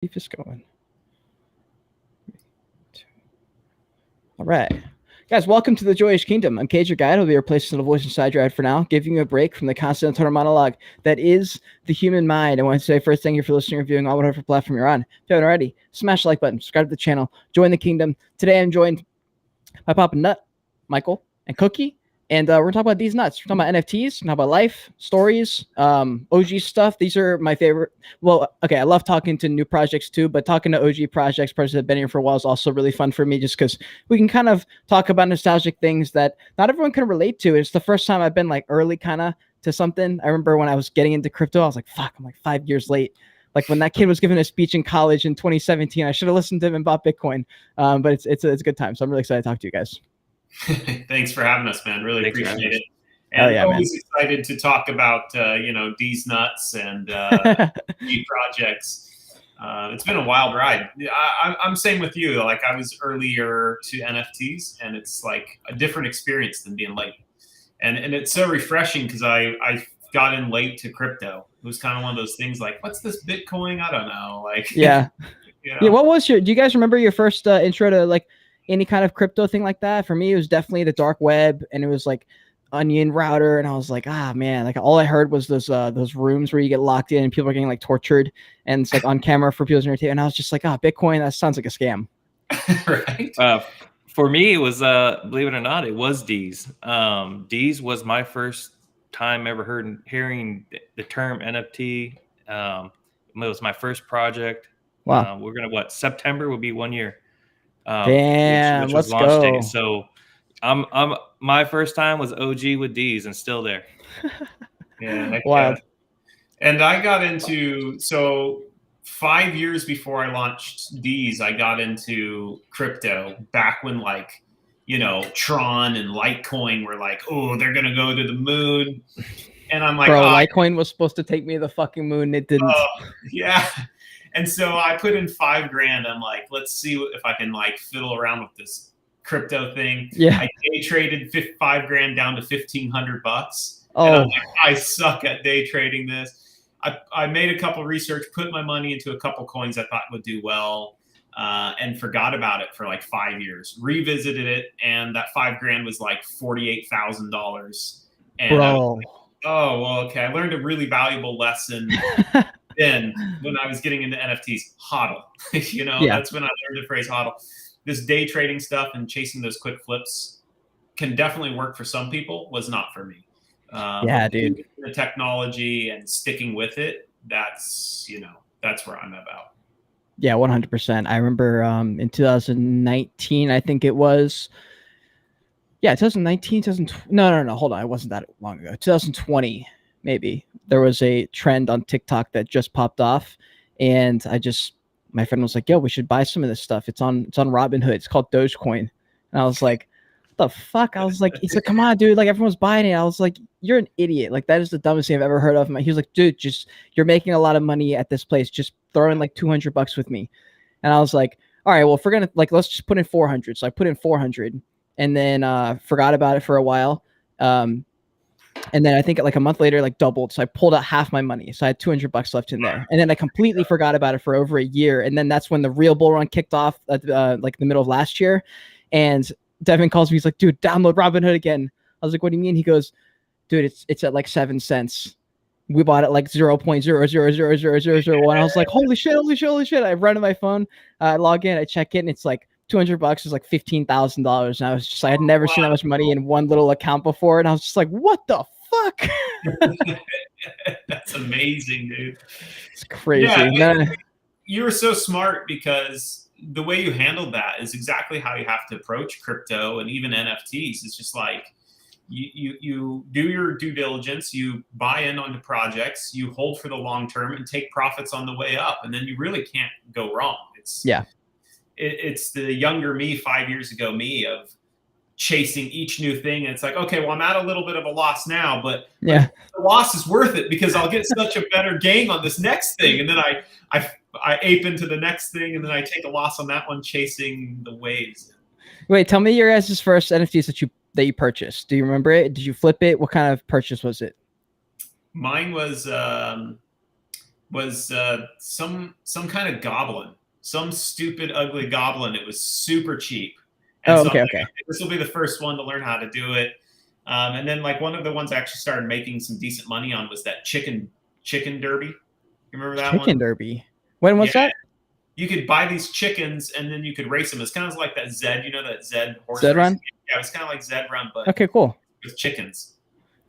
Keep this going. All right. Guys, welcome to the Joyage Kingdom. I'm Cage, your guide. I'll be replacing the voice inside your head for now, giving you a break from the constant internal monologue that is the human mind. I want to say first, thank you for listening or viewing on whatever platform you're on. If you haven't already, smash the like button, subscribe to the channel, join the kingdom. Today I'm joined by Papa Nut, Michael, and Cookie. And we're going to talk about DeezNuts. We're talking about NFTs, talk about life, stories, OG stuff. These are my favorite. Well, okay, I love talking to new projects too, but talking to OG projects that have been here for a while is also really fun for me just because we can kind of talk about nostalgic things that not everyone can relate to. It's the first time I've been like early kind of to something. I remember when I was getting into crypto, I was like, fuck, I'm like 5 years late. Like when that kid was giving a speech in college in 2017, I should have listened to him and bought Bitcoin. But it's a good time. So I'm really excited to talk to you guys. Thanks for having us, man. Really appreciate it. And always excited to talk about, DeezNuts and new projects. It's been a wild ride. I'm same with you. Like I was earlier to NFTs, and it's like a different experience than being late. And it's so refreshing because I got in late to crypto. It was kind of one of those things like, what's this Bitcoin? I don't know. Like, yeah. You know? Yeah. What was do you guys remember your first intro to like any kind of crypto thing like that? For me, it was definitely the dark web, and it was like Onion router, and I was like, ah, man, like all I heard was those rooms where you get locked in and people are getting like tortured, and it's like on camera for people's entertainment. And I was just like, Bitcoin, that sounds like a scam. Right. For me, it was believe it or not, it was Deez. Deez was my first time ever hearing the term NFT. It was my first project. Wow. We're gonna September will be 1 year. Damn, which let's was launch go. Day. So I'm my first time was OG with Deez and still there. Yeah, wild. And I got into 5 years before I launched Deez, I got into crypto back when like, Tron and Litecoin were like, oh, they're gonna go to the moon. And I'm like, bro, Litecoin was supposed to take me to the fucking moon. It didn't. Yeah. And so I put in $5,000. I'm like, let's see if I can like fiddle around with this crypto thing. Yeah. I day traded $5,000 down to $1,500. Oh. And I'm like, I suck at day trading this. I made a couple research, put my money into a couple coins I thought would do well, and forgot about it for like 5 years. Revisited it, and that $5,000 was like $48,000. And bro. Like, oh, well, okay. I learned a really valuable lesson. Then when I was getting into NFTs, hodl, That's when I learned the phrase hodl. This day trading stuff and chasing those quick flips can definitely work for some people, was not for me. Yeah, dude. The technology and sticking with it, that's where I'm about. Yeah, 100%. I remember in 2019, I think it was. Yeah, 2019, 2020. No, hold on. It wasn't that long ago. 2020, maybe. There was a trend on TikTok that just popped off, and my friend was like, yo, we should buy some of this stuff. It's on Robinhood. It's called Dogecoin. And I was like, what the fuck? I was like, he's like, come on, dude. Like everyone's buying it. I was like, you're an idiot. Like that is the dumbest thing I've ever heard of. He was like, dude, you're making a lot of money at this place. Just throw in like $200 with me. And I was like, all right, well, if we're going to let's just put in 400. So I put in 400 and then forgot about it for a while. And then I think like a month later, like doubled. So I pulled out half my money. So I had $200 left in there. And then I completely forgot about it for over a year. And then that's when the real bull run kicked off at like the middle of last year. And Devin calls me. He's like, dude, download Robinhood again. I was like, what do you mean? He goes, dude, it's at like 7 cents. We bought it like 0.0000001. I was like, holy shit. I run to my phone. I log in, I check it, and it's like $200 is like $15,000. And I had never seen that much money in one little account before. And I was just like, what the fuck? That's amazing, dude. It's crazy. Yeah, you were so smart because the way you handled that is exactly how you have to approach crypto and even NFTs. It's just like you do your due diligence, you buy in on the projects, you hold for the long term and take profits on the way up. And then you really can't go wrong. It's the younger me, 5 years ago me, of chasing each new thing. And it's like, okay, well, I'm at a little bit of a loss now, but the loss is worth it because I'll get such a better gain on this next thing. And then I ape into the next thing, and then I take a loss on that one, chasing the waves. Wait, tell me your guys' first NFTs that you purchased. Do you remember it? Did you flip it? What kind of purchase was it? Mine was was some kind of goblin, some stupid, ugly goblin. It was super cheap. And Oh, so I'm okay, like, okay. this will be the first one to learn how to do it. And then like one of the ones I actually started making some decent money on was that chicken derby. You remember that Chicken one? Derby. When was Yeah. that? You could buy these chickens and then you could race them. It's kind of like that Zed, you know, that Zed horse Zed racing Run? game? Yeah, it's kind of like Zed Run, but Okay, cool. with chickens.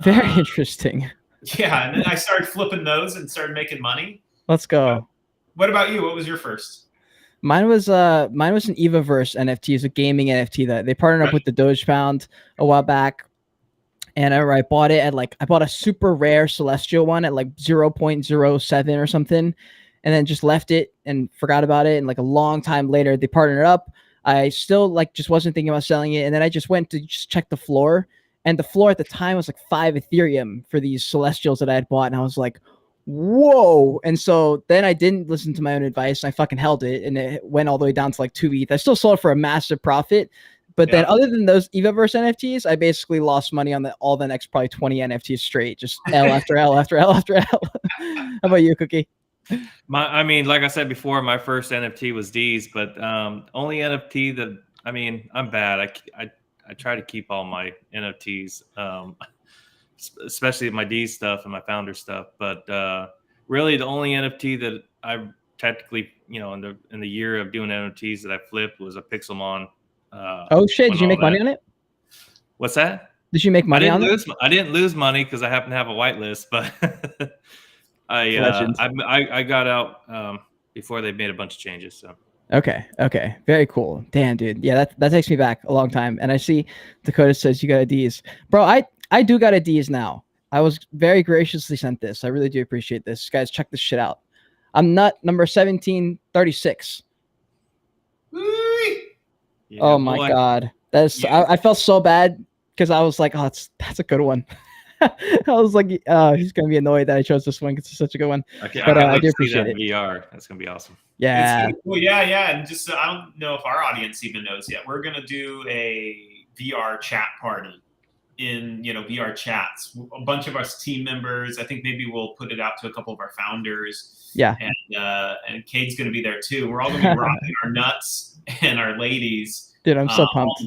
Very interesting. Yeah, and then I started flipping those and started making money. Let's go. What about you? What was your first? Mine was an Evaverse NFT. It's a gaming NFT that they partnered up with the Doge Pound a while back. And I bought it at I bought a super rare celestial one at like 0.07 or something, and then just left it and forgot about it. And like a long time later, they partnered up. I still just wasn't thinking about selling it. And then I just went to just check the floor. And the floor at the time was like 5 Ethereum for these celestials that I had bought. And I was like, whoa. And so then I didn't listen to my own advice. I fucking held it, and it went all the way down to like 2 ETH. I still sold it for a massissive profit. But then other than those Evaverse NFTs, I basically lost money on all the next probably 20 NFTs straight. Just L after L after L after L. How about you, Cookie? I mean, like I said before, my first NFT was Deez, but only NFT that, I mean, I'm bad. I try to keep all my NFTs, especially my Deez stuff and my founder stuff. But really, the only NFT that I technically, in the year of doing NFTs that I flipped was a Pixelmon. Oh shit! Did you make money on it? What's that? Did you make money on it? I didn't lose money because I happen to have a whitelist, but I got out before they made a bunch of changes. So okay, very cool. Damn, dude. Yeah, that takes me back a long time. And I see Dakota says you got a Deez, bro. I do got a Deez now. I was very graciously sent this. I really do appreciate this, guys. Check this shit out. I'm nut number 1736. Yeah, oh my god, that's I felt so bad because I was like, oh, that's a good one. I was like, he's gonna be annoyed that I chose this one because it's such a good one. Okay, but I do appreciate it. VR, that's gonna be awesome. Yeah, well, yeah, and just I don't know if our audience even knows yet. We're gonna do a VR chat party in VR chats. A bunch of us team members. I think maybe we'll put it out to a couple of our founders. Yeah, and Cade's gonna be there too. We're all gonna be rocking our nuts and our ladies. Dude, I'm so pumped.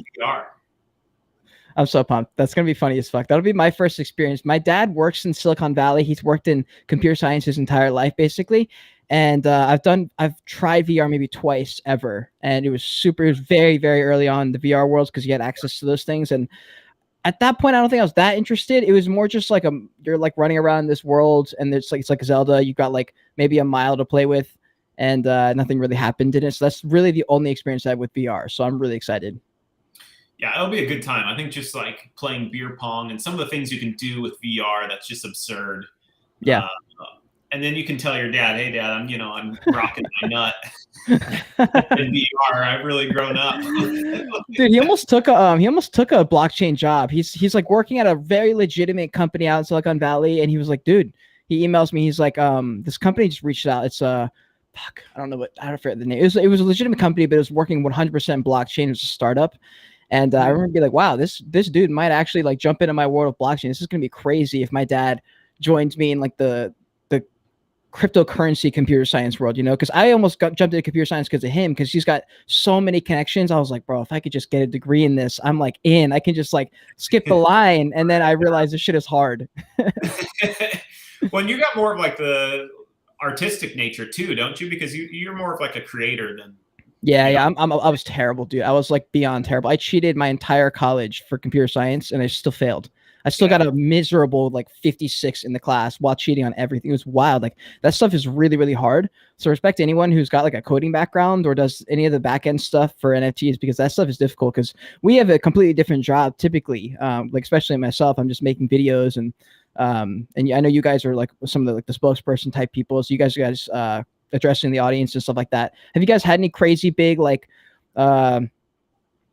I'm so pumped. That's going to be funny as fuck. That'll be my first experience. My dad works in Silicon Valley. He's worked in computer science his entire life, basically. And I've tried VR maybe twice ever. And it was very, very early on in the VR world because you had access to those things. And at that point, I don't think I was that interested. It was more just like you're like running around this world and it's like Zelda. You've got like maybe a mile to play with. And nothing really happened in it. So that's really the only experience I have with VR. So I'm really excited. Yeah, it'll be a good time. I think just like playing beer pong and some of the things you can do with VR, that's just absurd. Yeah. And then you can tell your dad, hey, Dad, I'm rocking my nut in VR. I've really grown up. Dude, he almost took a blockchain job. He's like working at a very legitimate company out in Silicon Valley. And he was like, dude, he emails me. He's like, this company just reached out. It's I don't know I don't forget the name. It was a legitimate company, but it was working 100% blockchain. It was a startup. And I remember being like, wow, this dude might actually like jump into my world of blockchain. This is going to be crazy if my dad joins me in like the cryptocurrency computer science world, because I almost jumped into computer science because of him, because he's got so many connections. I was like, bro, if I could just get a degree in this, I'm like in. I can just like skip the line. And then I realized this shit is hard. When you got more of like the artistic nature too, don't you? Because you're more of like a creator than. Yeah. I was terrible, dude. I was like beyond terrible. I cheated my entire college for computer science and I still failed. I still got a miserable like 56 in the class while cheating on everything. It was wild. Like that stuff is really, really hard. So respect to anyone who's got like a coding background or does any of the back end stuff for NFTs, because that stuff is difficult because we have a completely different job typically. Like especially myself, I'm just making videos and I know you guys are like some of the spokesperson type people. So you guys addressing the audience and stuff like that. Have you guys had any crazy big like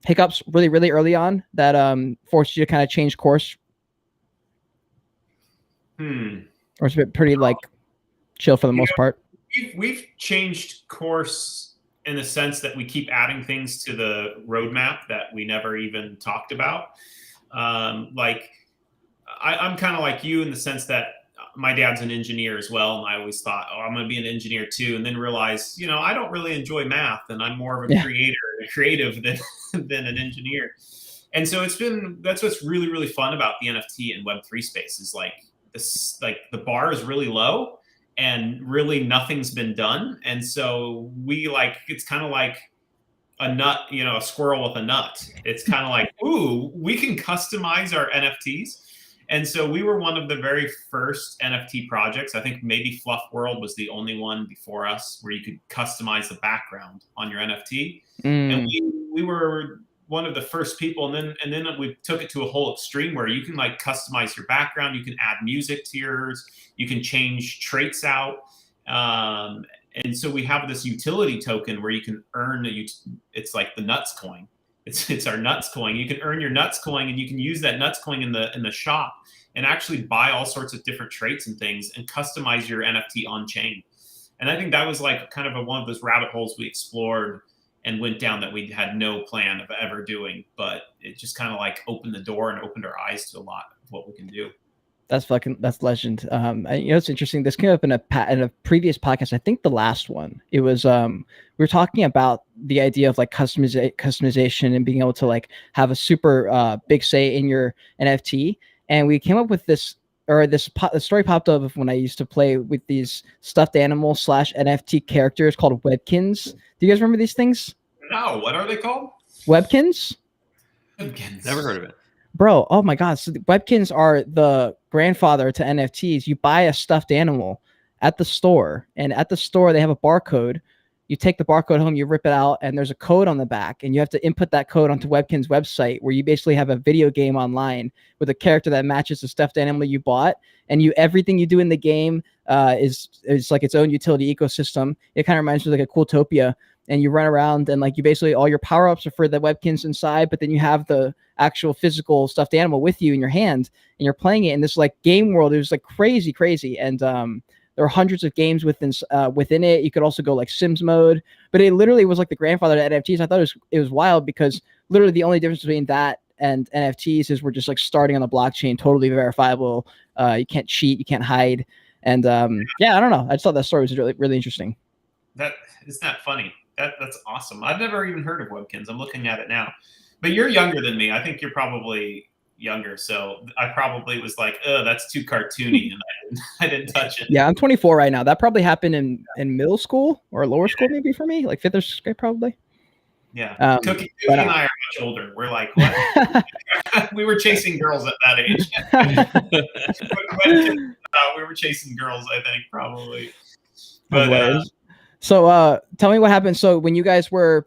hiccups really, really early on that forced you to kind of change course? Or is it pretty like chill for the most part? We've changed course in the sense that we keep adding things to the roadmap that we never even talked about. Like I'm kind of like you in the sense that my dad's an engineer as well, and I always thought, oh, I'm going to be an engineer too, and then realized, I don't really enjoy math, and I'm more of a creative than an engineer. And so that's what's really, really fun about the NFT and Web3 space is like this, like the bar is really low and really nothing's been done. And so it's kind of like a nut, a squirrel with a nut. It's kind of like, ooh, we can customize our NFTs. And so we were one of the very first NFT projects. I think maybe Fluff World was the only one before us where you could customize the background on your NFT. And we were one of the first people, and then we took it to a whole extreme where you can like customize your background, you can add music to yours, you can change traits out, and so we have this utility token where you can earn it's like the nuts coin. It's our nuts coin. You can earn your nuts coin, and you can use that nuts coin in the shop and actually buy all sorts of different traits and things and customize your NFT on chain. And I think that was like kind of one of those rabbit holes we explored and went down that we had no plan of ever doing, but it just kind of like opened the door and opened our eyes to a lot of what we can do. That's legend. It's interesting. This came up in a previous podcast. I think the last one. It was we were talking about the idea of like customization and being able to like have a super big say in your NFT. And we came up with this, or the story popped up of when I used to play with these stuffed animal / NFT characters called Webkins. Do you guys remember these things? No, what are they called? Webkins? Webkins. Never heard of it. Bro, oh my God. So the Webkins are the grandfather to NFTs. You buy a stuffed animal at the store, and at the store they have a barcode. You take the barcode home, you rip it out, and there's a code on the back, and you have to input that code onto Webkin's website, where you basically have a video game online with a character that matches the stuffed animal you bought, and everything you do in the game is like its own utility ecosystem. It kind of reminds me of like a Cooltopia, and you run around, and like you basically all your power-ups are for the Webkins inside, but then you have the actual physical stuffed animal with you in your hand, and you're playing it in this like game world. It was like crazy, and there are hundreds of games within it. You could also go like Sims mode, but it literally was like the grandfather to NFTs. I thought it was wild because literally the only difference between that and NFTs is we're just like starting on the blockchain, totally verifiable. You can't cheat, you can't hide, and I don't know. I just thought that story was really, really interesting. Isn't that funny? That's awesome. I've never even heard of Webkins. I'm looking at it now, but you're younger than me. I think you're probably younger, so I probably was like, oh, that's too cartoony, and I didn't touch it. Yeah, I'm 24 right now. That probably happened in middle school or lower school, maybe for me, like 5th or 6th grade, probably. Yeah, Cookie and I are much older. We're like, what? We were chasing girls at that age. We were chasing girls, I think, probably. But so tell me what happened. So when you guys were,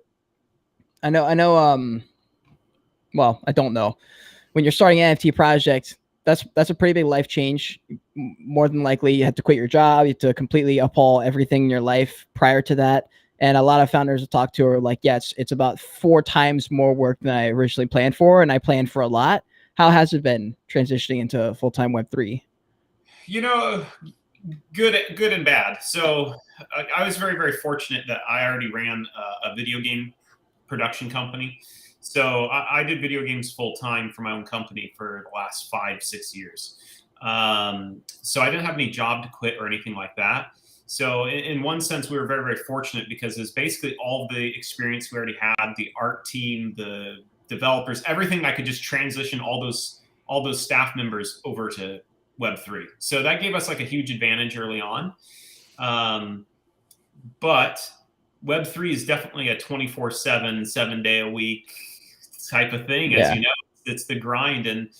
I know. Well, I don't know. When you're starting an NFT project, that's a pretty big life change. More than likely, you have to quit your job. You have to completely uphaul everything in your life prior to that. And a lot of founders I talk to are like, yeah, it's about 4 times more work than I originally planned for, and I planned for a lot. How has it been transitioning into full-time Web3? Good and bad. So I was very, very fortunate that I already ran a video game production company. So I did video games full time for my own company for the last 5-6 years. So I didn't have any job to quit or anything like that. So in one sense, we were very, very fortunate because it's basically all the experience we already had, the art team, the developers, everything. I could just transition all those staff members over to Web3. So that gave us like a huge advantage early on. But Web3 is definitely a 24/7, 7-day-a-week type of thing. Yeah. As you know, it's the grind, and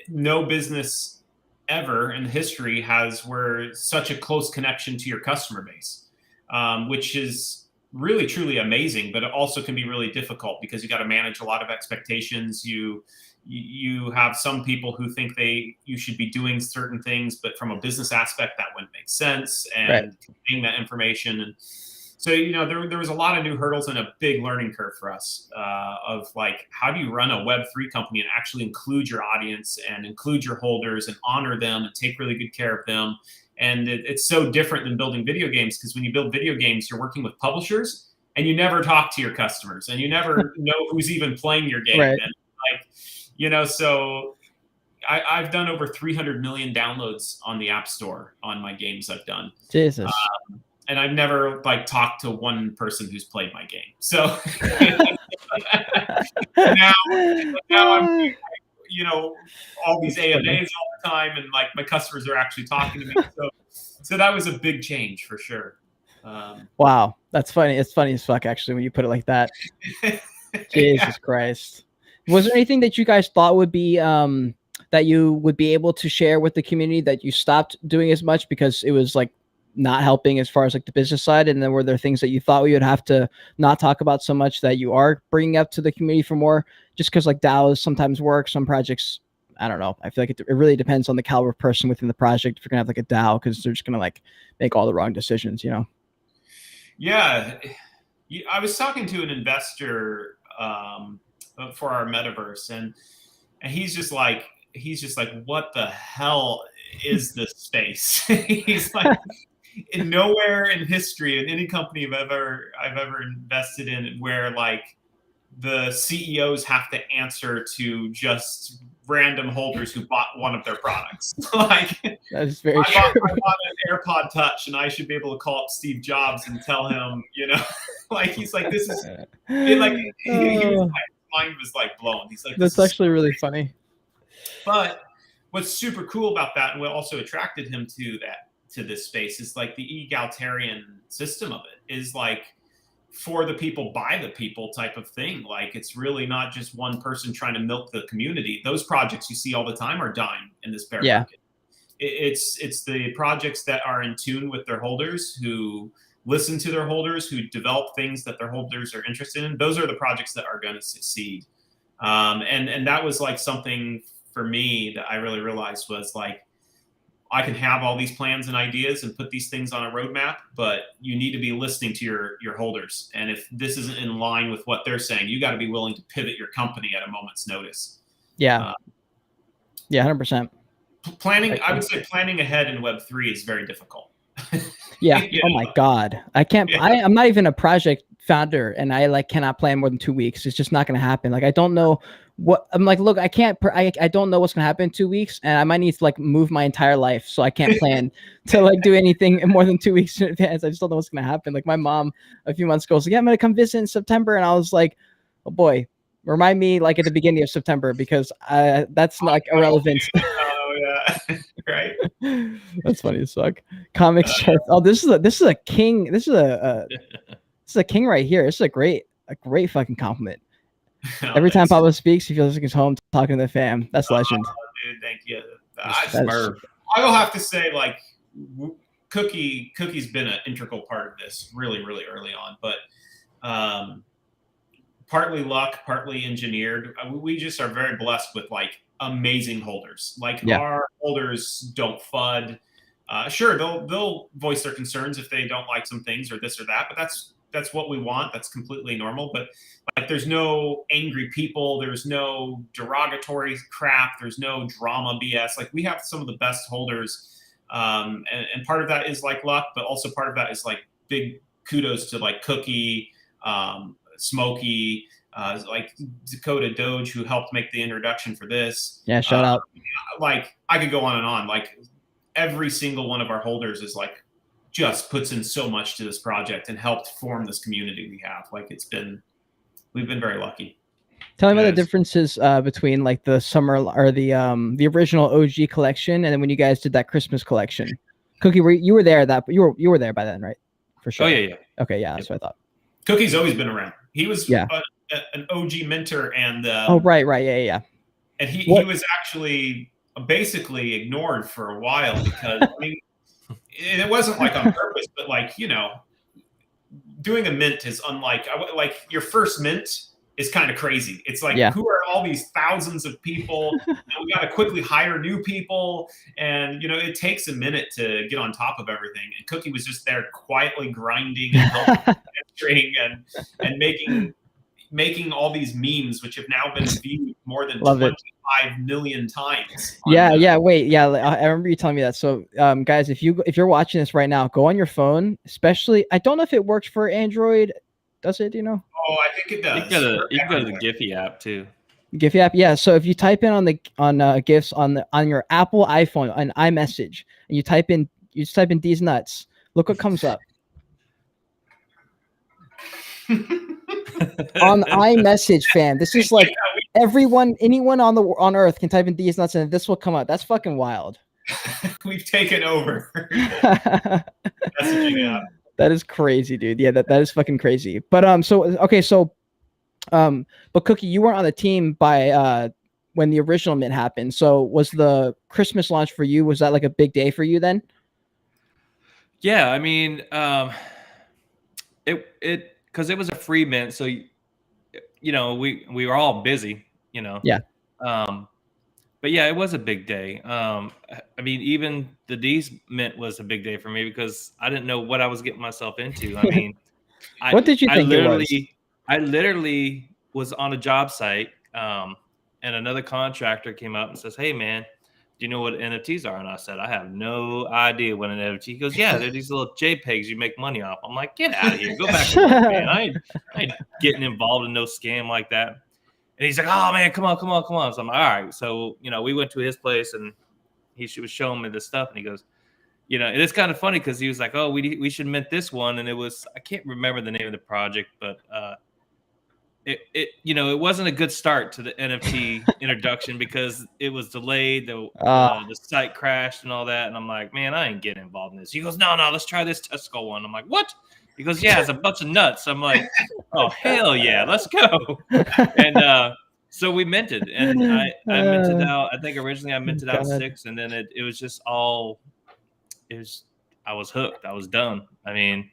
no business ever in history has where such a close connection to your customer base, which is really, truly amazing, but it also can be really difficult because you got to manage a lot of expectations. You have some people who think you should be doing certain things, but from a business aspect, that wouldn't make sense, and conveying that information. And so, there was a lot of new hurdles and a big learning curve for us of like, how do you run a Web3 company and actually include your audience and include your holders and honor them and take really good care of them? And it's so different than building video games, because when you build video games, you're working with publishers and you never talk to your customers and you never know who's even playing your game. Right. And so I've done over 300 million downloads on the App Store on my games I've done. Jesus. And I've never like talked to one person who's played my game. So now I'm, you know, all these AMAs all the time, and like my customers are actually talking to me. So that was a big change for sure. Wow, that's funny. It's funny as fuck, actually, when you put it like that. Jesus Christ. Was there anything that you guys thought would be that you would be able to share with the community that you stopped doing as much because it was like not helping as far as like the business side? And then were there things that you thought we would have to not talk about so much that you are bringing up to the community for more, just because like DAOs sometimes work, some projects, I don't know. I feel like it really depends on the caliber of person within the project if you're gonna have like a DAO, because they're just gonna like make all the wrong decisions, you know? Yeah, I was talking to an investor for our metaverse, and he's just like, what the hell is this space? He's like, in nowhere in history in any company I've ever invested in where like the CEOs have to answer to just random holders who bought one of their products. Like, that is very true. I bought an AirPod Touch, and I should be able to call up Steve Jobs and tell him, you know, like he's like, this is it, like he was, my mind was like blown. He's like, that's actually really funny. But what's super cool about that, and what also attracted him to this space, is like the egalitarian system of it is like for the people by the people type of thing. Like it's really not just one person trying to milk the community. Those projects you see all the time are dying in this bear market. It's the projects that are in tune with their holders, who listen to their holders, who develop things that their holders are interested in. Those are the projects that are going to succeed. And that was like something for me that I really realized was like, I can have all these plans and ideas and put these things on a roadmap, but you need to be listening to your holders. And if this isn't in line with what they're saying, you got to be willing to pivot your company at a moment's notice. Yeah. Yeah, 100%. Planning, I would say planning ahead in Web3 is very difficult. Yeah. Oh my God. I can't, I'm not even a project founder, and I like cannot plan more than 2 weeks. It's just not going to happen. Like, I don't know what I'm like, look, I can't, I don't know what's going to happen in 2 weeks, and I might need to like move my entire life. So I can't plan to like do anything in more than 2 weeks in advance. I just don't know what's going to happen. Like my mom a few months ago was like, yeah, I'm going to come visit in September. And I was like, oh boy, remind me like at the beginning of September, because that's like irrelevant. Yeah. Right. That's funny as fuck. Comics chart. Oh, this is a king. This is a king right here. This is a great fucking compliment. Every time Pablo speaks, he feels like he's home talking to the fam. That's legend. Dude, thank you. I will have to say, like, Cookie's been an integral part of this really, really early on, but partly luck, partly engineered. We just are very blessed with like amazing holders. Like our holders don't FUD. Sure, they'll voice their concerns if they don't like some things or this or that, but that's what we want. That's completely normal. But like, there's no angry people. There's no derogatory crap. There's no drama BS. Like, we have some of the best holders. And part of that is like luck, but also part of that is like big kudos to like Cookie, Smokey, like Dakota Doge, who helped make the introduction for this. Yeah, shout out. Like, I could go on and on. Like, every single one of our holders is like, just puts in so much to this project and helped form this community we have. Like, we've been very lucky. Tell me about the differences between like the summer or the original OG collection, and then when you guys did that Christmas collection. Cookie, you were there you were there by then, right? For sure. Oh yeah. Okay, yeah, that's what I thought. Cookie's always been around. He was an OG mentor, and oh right, yeah. And he was actually basically ignored for a while because I mean, it wasn't like on purpose, but like, you know, doing a mint is unlike like your first mint is kind of crazy. It's like, who are all these thousands of people? And we got to quickly hire new people. And, you know, it takes a minute to get on top of everything. And Cookie was just there quietly grinding and helping and making all these memes, which have now been viewed more than 25 million times. Wait. Yeah. I remember you telling me that. So, guys, if you're watching this right now, go on your phone, especially, I don't know if it works for Android. Does it, do you know? Oh, I think it does. You can go to the Giphy app too. GIF app, yeah. So if you type in on GIFs on your Apple iPhone on iMessage, and you just type in DeezNuts, look what comes up on iMessage, fam. This is like anyone on Earth can type in DeezNuts, and this will come up. That's fucking wild. We've taken over. Messaging app. That is crazy, dude. Yeah, that is fucking crazy. But but Cookie, you weren't on the team by when the original mint happened. So was the Christmas launch for you, was that like a big day for you then? Yeah, I mean, it because it was a free mint, so you know, we were all busy, you know. Yeah. But yeah, it was a big day. I mean, even the D's mint was a big day for me because I didn't know what I was getting myself into. I mean, what did you think it was? I literally was on a job site, and another contractor came up and says, "Hey, man, do you know what NFTs are?" And I said, "I have no idea what an NFT." He goes, "Yeah, they're these little JPEGs you make money off." I'm like, "Get out of here, go back to work, man. I ain't getting involved in no scam like that." And he's like, "Oh man, come on." So I'm like, "All right." So, you know, we went to his place and he was showing me this stuff, and he goes, you know, and it's kind of funny because he was like, "Oh, we should mint this one," and it was, I can't remember the name of the project, but it you know, it wasn't a good start to the NFT introduction because it was delayed, the site crashed and all that, and I'm like, "Man, I ain't getting involved in this." He goes, "No, let's try this Tesco one." I'm like, "What?" He goes, "Yeah, it's a bunch of nuts." I'm like, "Oh, hell yeah, let's go." And so we minted, and I minted out, I think originally I minted out 6, and then it was just all, I was hooked. I was done. I mean,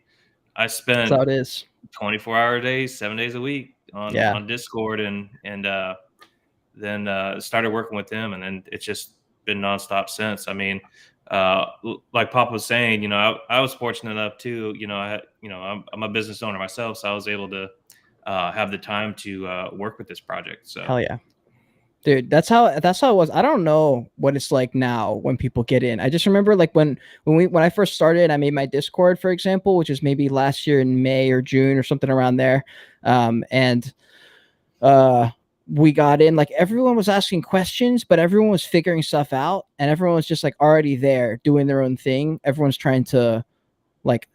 I spent 24-hour days, 7 days a week on Discord, and then started working with him, and then it's just been nonstop since. I mean, like Pop was saying, you know, I was fortunate enough too. You know, I'm a business owner myself, so I was able to have the time to work with this project. So hell yeah, dude, that's how it was. I don't know what it's like now when people get in. I just remember like when I first started, I made my Discord, for example, which is maybe last year in May or June or something around there, and we got in, like everyone was asking questions, but everyone was figuring stuff out, and everyone was just like already there doing their own thing. Everyone's trying to like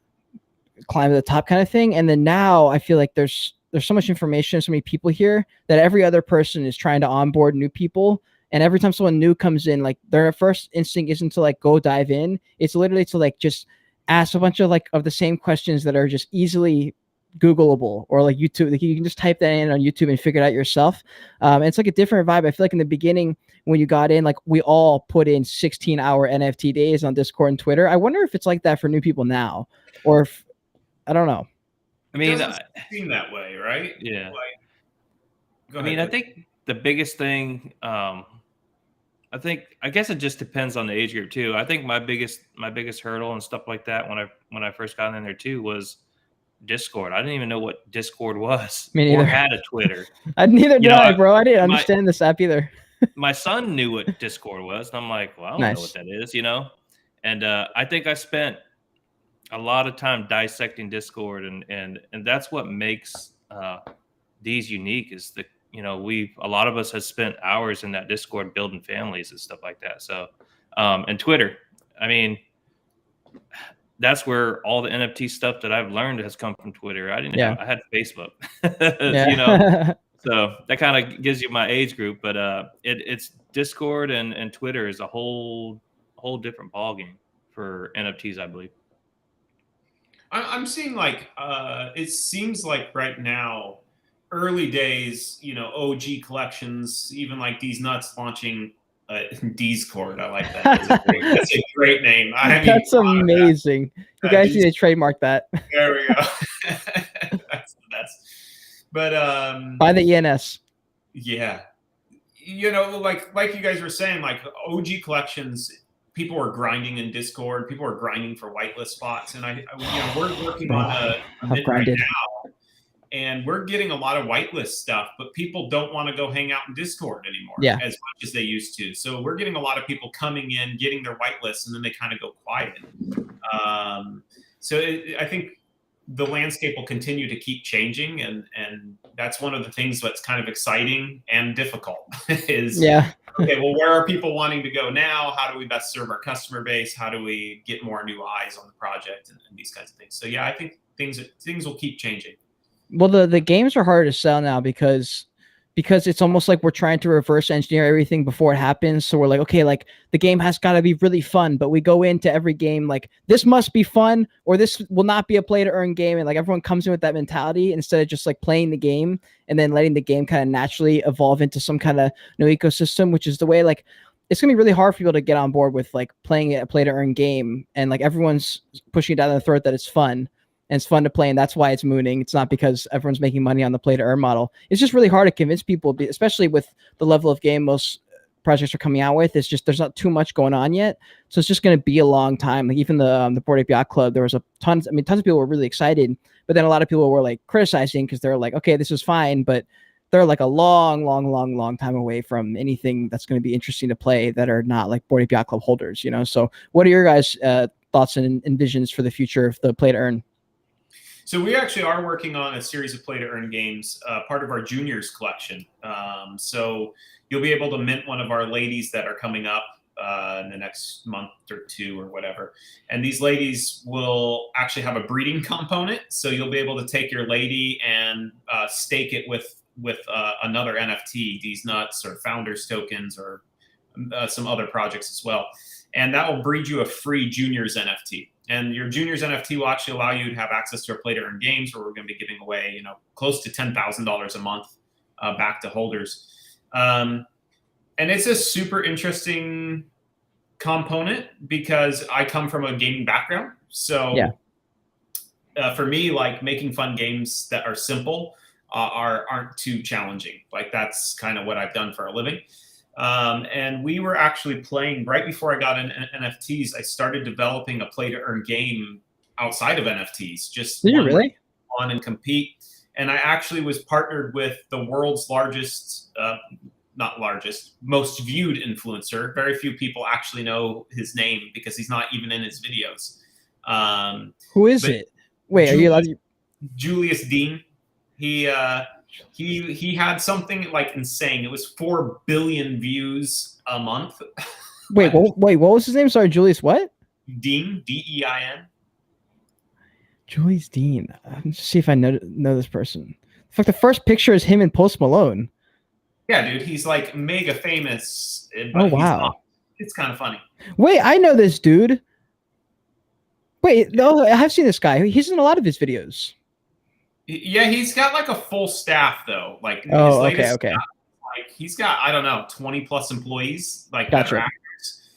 climb to the top kind of thing. And then now I feel like there's so much information, so many people here, that every other person is trying to onboard new people. And every time someone new comes in, like their first instinct isn't to like go dive in. It's literally to like just ask a bunch of like of the same questions that are just easily Googleable, or like YouTube. Like you can just type that in on YouTube and figure it out yourself. And it's like a different vibe. I feel like in the beginning when you got in, like we all put in 16-hour NFT days on Discord and Twitter. I wonder if it's like that for new people now, or if, I don't know. I mean, it seem that way, right? Yeah. Go ahead, I think the biggest thing, I guess it just depends on the age group too. I think my biggest hurdle and stuff like that when I first got in there too was Discord. I didn't even know what Discord was. Me neither. Or had a Twitter. Neither did I, bro. I didn't understand this app either. My son knew what Discord was, and I'm like, well, I don't know what that is, you know? And I think I spent a lot of time dissecting Discord, and that's what makes these unique, is the, you know, a lot of us have spent hours in that Discord building families and stuff like that. So and Twitter, I mean, that's where all the NFT stuff that I've learned has come from Twitter. I didn't know I had Facebook. You know, so that kind of gives you my age group, but it's Discord and Twitter is a whole different ballgame for NFTs, I believe. I'm seeing like it seems like right now, early days, you know, OG collections, even like DeezNuts launching Discord. I like that. That's a great name. I mean, that's amazing. You guys need to trademark that. There we go. That's the best. But by the ENS. Yeah, you know, like you guys were saying, like OG collections, people are grinding in Discord. People are grinding for whitelist spots, and you know, we're working on a mint right now, and we're getting a lot of whitelist stuff, but people don't want to go hang out in Discord anymore as much as they used to. So we're getting a lot of people coming in, getting their whitelist, and then they kind of go quiet. So I think the landscape will continue to keep changing, and that's one of the things that's kind of exciting and difficult is Yeah. okay, well, where are people wanting to go now? How do we best serve our customer base? How do we get more new eyes on the project and these kinds of things? So yeah, I think things will keep changing. Well, the games are harder to sell now because it's almost like we're trying to reverse engineer everything before it happens. So we're like, okay, like the game has got to be really fun, but we go into every game like this must be fun or this will not be a play to earn game. And like everyone comes in with that mentality instead of just like playing the game and then letting the game kind of naturally evolve into some kind of new ecosystem, which is the way like it's gonna be really hard for people to get on board with like playing a play to earn game. And like everyone's pushing it down their throat that it's fun. And it's fun to play, and that's why it's mooning. It's not because everyone's making money on the play to earn model. It's just really hard to convince people, especially with the level of game most projects are coming out with. It's just there's not too much going on yet, so it's just going to be a long time. Like even the Bored Ape Yacht Club, there was tons of people were really excited, but then a lot of people were like criticizing because they're like, okay, this is fine, but they're like a long time away from anything that's going to be interesting to play that are not like Bored Ape Yacht Club holders, you know. So what are your guys' thoughts and visions for the future of the play to earn? So we actually are working on a series of play-to-earn games, part of our juniors collection. So you'll be able to mint one of our ladies that are coming up in the next month or two or whatever. And these ladies will actually have a breeding component. So you'll be able to take your lady and stake it with another NFT, DeezNuts or Founders tokens or some other projects as well. And that will breed you a free juniors NFT. And your juniors NFT will actually allow you to have access to our play to earn games, where we're going to be giving away, you know, close to $10,000 a month back to holders. And it's a super interesting component because I come from a gaming background. So yeah. For me, like making fun games that are simple aren't too challenging. Like that's kind of what I've done for a living. And we were actually playing right before I got in NFTs. I started developing a play to earn game outside of NFTs. Just did you really on and compete? And I actually was partnered with the world's largest, not largest, most viewed influencer. Very few people actually know his name because he's not even in his videos. Who is it? Wait, are you allowed to... Julius Dean. He had something like insane. It was 4 billion views a month. Wait, what was his name? Sorry, Julius what? Dean, D-E-I-N. Julius Dean. Let's see if I know this person. In fact, the first picture is him and Post Malone. Yeah, dude, he's like mega famous. Oh, wow. It's kind of funny. Wait, I know this dude. Wait, no, I have seen this guy. He's in a lot of his videos. Yeah, he's got like a full staff though. Like his okay. staff, like he's got, I don't know, 20 plus employees like gotcha. That are actors.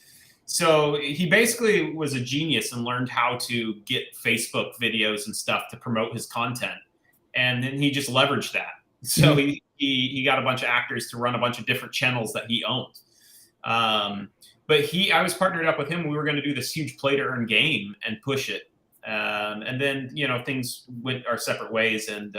So he basically was a genius and learned how to get Facebook videos and stuff to promote his content. And then he just leveraged that. So he got a bunch of actors to run a bunch of different channels that he owned. But I was partnered up with him. We were going to do this huge play to earn game and push it. And then, you know, things went our separate ways. And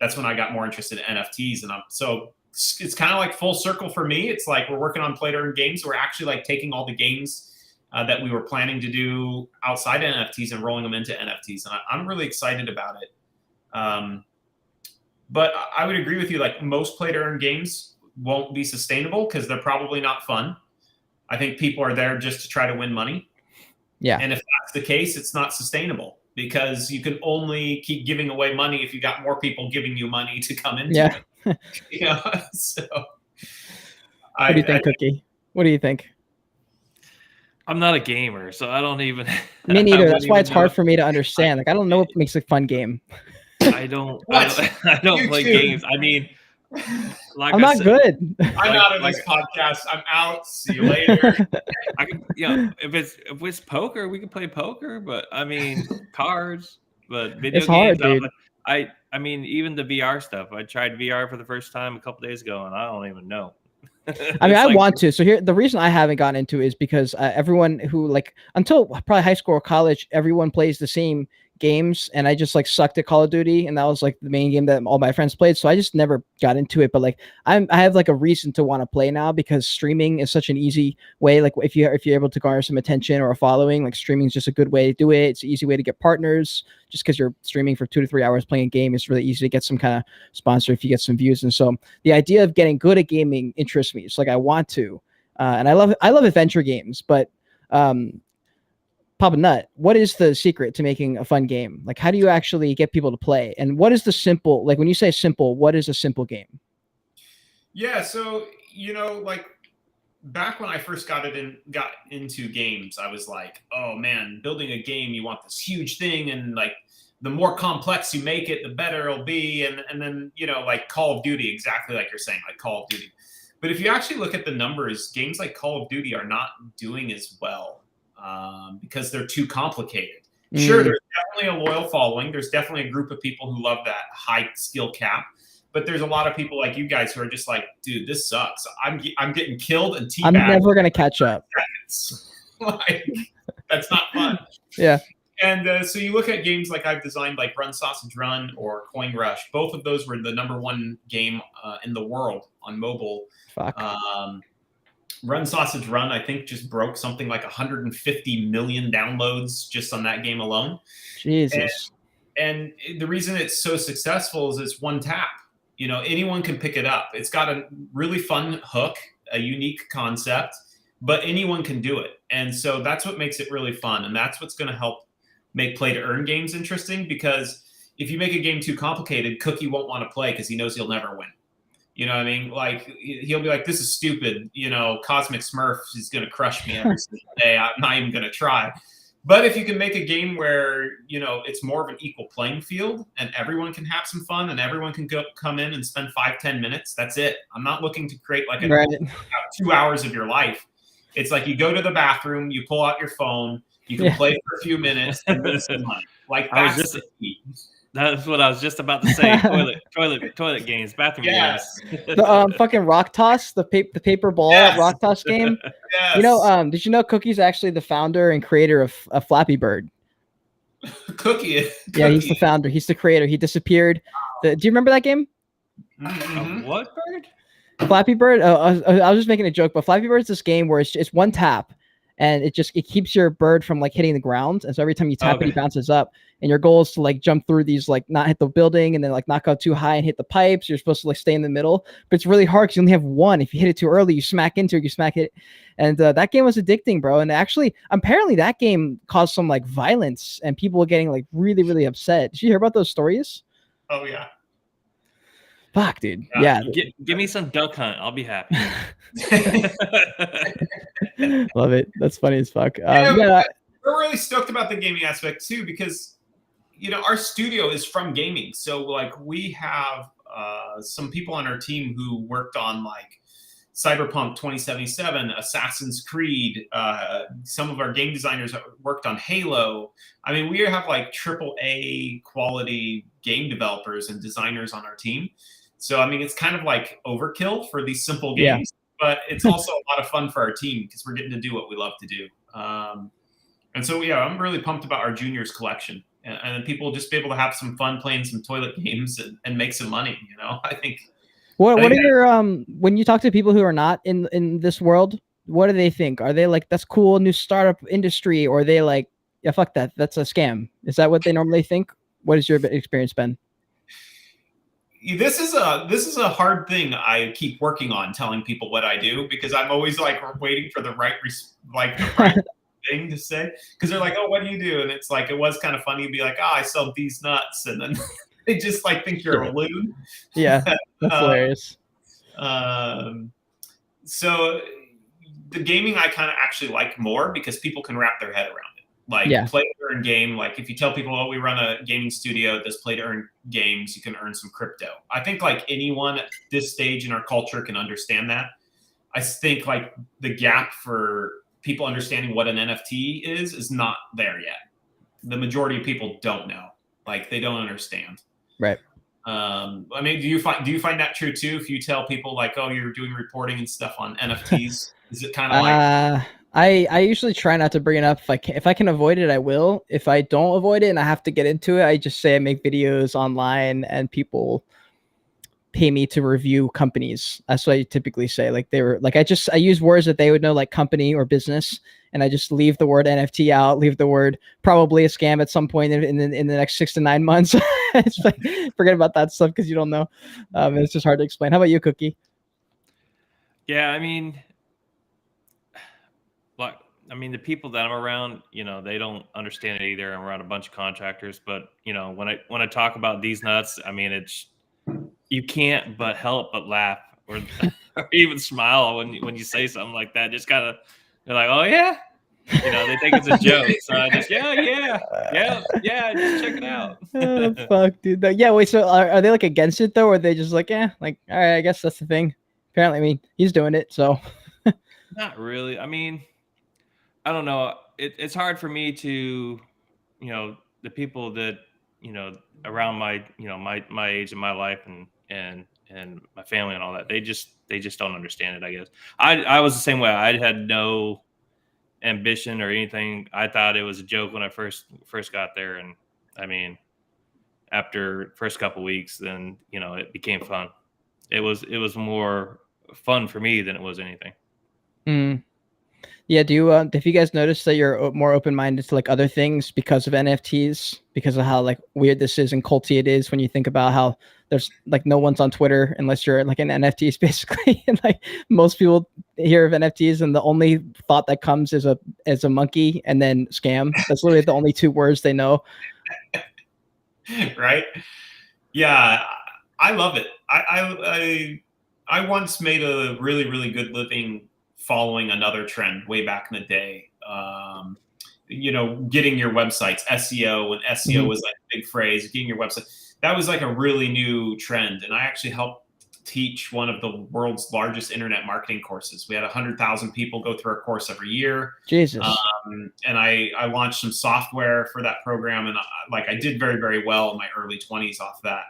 that's when I got more interested in NFTs. And so it's kind of like full circle for me. It's like we're working on play to earn games. We're actually like taking all the games that we were planning to do outside of NFTs and rolling them into NFTs. And I'm really excited about it. But I would agree with you, like most play to earn games won't be sustainable because they're probably not fun. I think people are there just to try to win money. Yeah. And if that's the case, it's not sustainable because you can only keep giving away money if you got more people giving you money to come into it. You know, so what do you think, Cookie? What do you think? I'm not a gamer, so I don't even. Me neither. That's why it's hard for me to understand. Like, I don't know what makes a fun game. I don't play games. I mean, like I'm not good. I'm out of this podcast. I'm out. See you later. I can, if it's poker, we can play poker. But I mean, cards. But video it's games, hard, dude. I mean, even the VR stuff. I tried VR for the first time a couple days ago, and I don't even know. I mean, I want to. So here, the reason I haven't gotten into it is because everyone who until probably high school or college, everyone plays the same games, and I just like sucked at Call of Duty, and that was like the main game that all my friends played. So I just never got into it. But like I have like a reason to want to play now, because streaming is such an easy way. Like if you're able to garner some attention or a following, like streaming is just a good way to do it. It's an easy way to get partners. Just because you're streaming for 2 to 3 hours playing a game, it's really easy to get some kind of sponsor if you get some views. And so the idea of getting good at gaming interests me. It's like I want to, and I love adventure games, but Papa Nut, what is the secret to making a fun game? Like, how do you actually get people to play? And what is the simple, like when you say simple, what is a simple game? Yeah, so like back when I first got into games, I was like, oh man, building a game, you want this huge thing, and like the more complex you make it, the better it'll be. And then like Call of Duty, exactly like you're saying, like Call of Duty. But if you actually look at the numbers, games like Call of Duty are not doing as well. Because they're too complicated. Sure, there's definitely a loyal following. There's definitely a group of people who love that high skill cap. But there's a lot of people like you guys who are just like, dude, this sucks. I'm getting killed and teabagged. I'm never gonna catch up. Like, that's not fun. Yeah. And so you look at games like I've designed, like Run Sausage Run or Coin Rush. Both of those were the #1 game in the world on mobile. Fuck. Run Sausage Run, I think, just broke something like 150 million downloads just on that game alone. Jesus. And the reason it's so successful is it's one tap. Anyone can pick it up. It's got a really fun hook, a unique concept, but anyone can do it. And so that's what makes it really fun. And that's what's going to help make play-to-earn games interesting, because if you make a game too complicated, Cookie won't want to play because he knows he'll never win. You know what I mean? Like, he'll be like, this is stupid. Cosmic Smurf is going to crush me every single day. I'm not even going to try. But if you can make a game where, it's more of an equal playing field and everyone can have some fun and everyone can come in and spend 5-10 minutes, that's it. I'm not looking to create like 2 hours of your life. It's like you go to the bathroom, you pull out your phone, you can play for a few minutes and make some money. Like, that's the key. That's what I was just about to say. toilet games, bathroom games. The fucking rock toss, the paper ball rock toss game. Yes. Did you know Cookie's actually the founder and creator of Flappy Bird? Cookie. Yeah, he's the founder. He's the creator. He disappeared. Do you remember that game? What bird? Flappy Bird. I was just making a joke, but Flappy Bird is this game where it's one tap, and it keeps your bird from like hitting the ground. And so every time you tap it, he bounces up. And your goal is to like jump through these, like not hit the building, and then like not go too high and hit the pipes. You're supposed to like stay in the middle, but it's really hard because you only have one. If you hit it too early, you smack into it. You smack it, and that game was addicting, bro. And actually, apparently, that game caused some like violence, and people were getting like really, really upset. Did you hear about those stories? Oh yeah. Fuck, dude. Yeah. Give me some Duck Hunt. I'll be happy. Love it. That's funny as fuck. We're really stoked about the gaming aspect too, because our studio is from gaming. So like we have some people on our team who worked on like Cyberpunk 2077, Assassin's Creed. Some of our game designers worked on Halo. I mean, we have like AAA quality game developers and designers on our team. So, I mean, it's kind of like overkill for these simple games, but it's also a lot of fun for our team because we're getting to do what we love to do. And so, yeah, I'm really pumped about our juniors collection. And people will just be able to have some fun playing some toilet games and make some money. I think. What are your when you talk to people who are not in this world, what do they think? Are they like, that's cool, new startup industry, or are they like, yeah, fuck that, that's a scam? Is that what they normally think? What has your experience been? This is a hard thing I keep working on, telling people what I do, because I'm always like waiting for the right thing to say, because they're like, oh, what do you do? And it's like, it was kind of funny to be like, oh, I sell DeezNuts, and then they just like think you're a loon. Yeah, that's hilarious. So the gaming I kind of actually like more because people can wrap their head around it. Like play to earn game. Like if you tell people, oh, we run a gaming studio that does play to earn games, you can earn some crypto. I think like anyone at this stage in our culture can understand that. I think like the gap for people understanding what an NFT is not there yet. The majority of people don't know. Like they don't understand. Right. I mean, do you find that true too? If you tell people like, oh, you're doing reporting and stuff on NFTs, is it kind of like I usually try not to bring it up. If I can avoid it, I will. If I don't avoid it and I have to get into it, I just say I make videos online and people pay me to review companies. That's what I typically say. Like they were like I use words that they would know, like company or business, and I just leave the word NFT out, leave the word probably a scam at some point in the next 6 to 9 months. It's like, forget about that stuff because you don't know. It's just hard to explain. How about you, Cookie? Yeah, I mean, like, the people that I'm around, they don't understand it either. I'm around a bunch of contractors, but when I talk about DeezNuts, it's, you can't but help but laugh or, or even smile when you say something like that. Just kind of, they're like, oh yeah, they think it's a joke. So I just just check it out. Oh, fuck, dude. Yeah, wait. So are they like against it though, or are they just like, yeah, like, all right, I guess that's the thing. Apparently, I mean, he's doing it, so. Not really. I don't know. It's hard for me to, the people that, around my, my age and my life and my family and all that, they just don't understand it, I guess. I was the same way. I had no ambition or anything. I thought it was a joke when I first got there. And after first couple weeks, then, it became fun. It was more fun for me than it was anything. Yeah, do you if you guys notice that you're more open-minded to like other things because of NFTs, because of how like weird this is and culty it is when you think about how there's like no one's on Twitter unless you're like an NFTs basically, and like most people hear of NFTs and the only thought that comes is a monkey and then scam. That's literally the only 2 words they know. Right? Yeah, I love it. I once made a really, really good living following another trend way back in the day. Getting your websites, SEO, and SEO was like a big phrase, getting your website. That was like a really new trend. And I actually helped teach one of the world's largest internet marketing courses. We had 100,000 people go through our course every year. Jesus. And I launched some software for that program. And I did very, very well in my early 20s off that.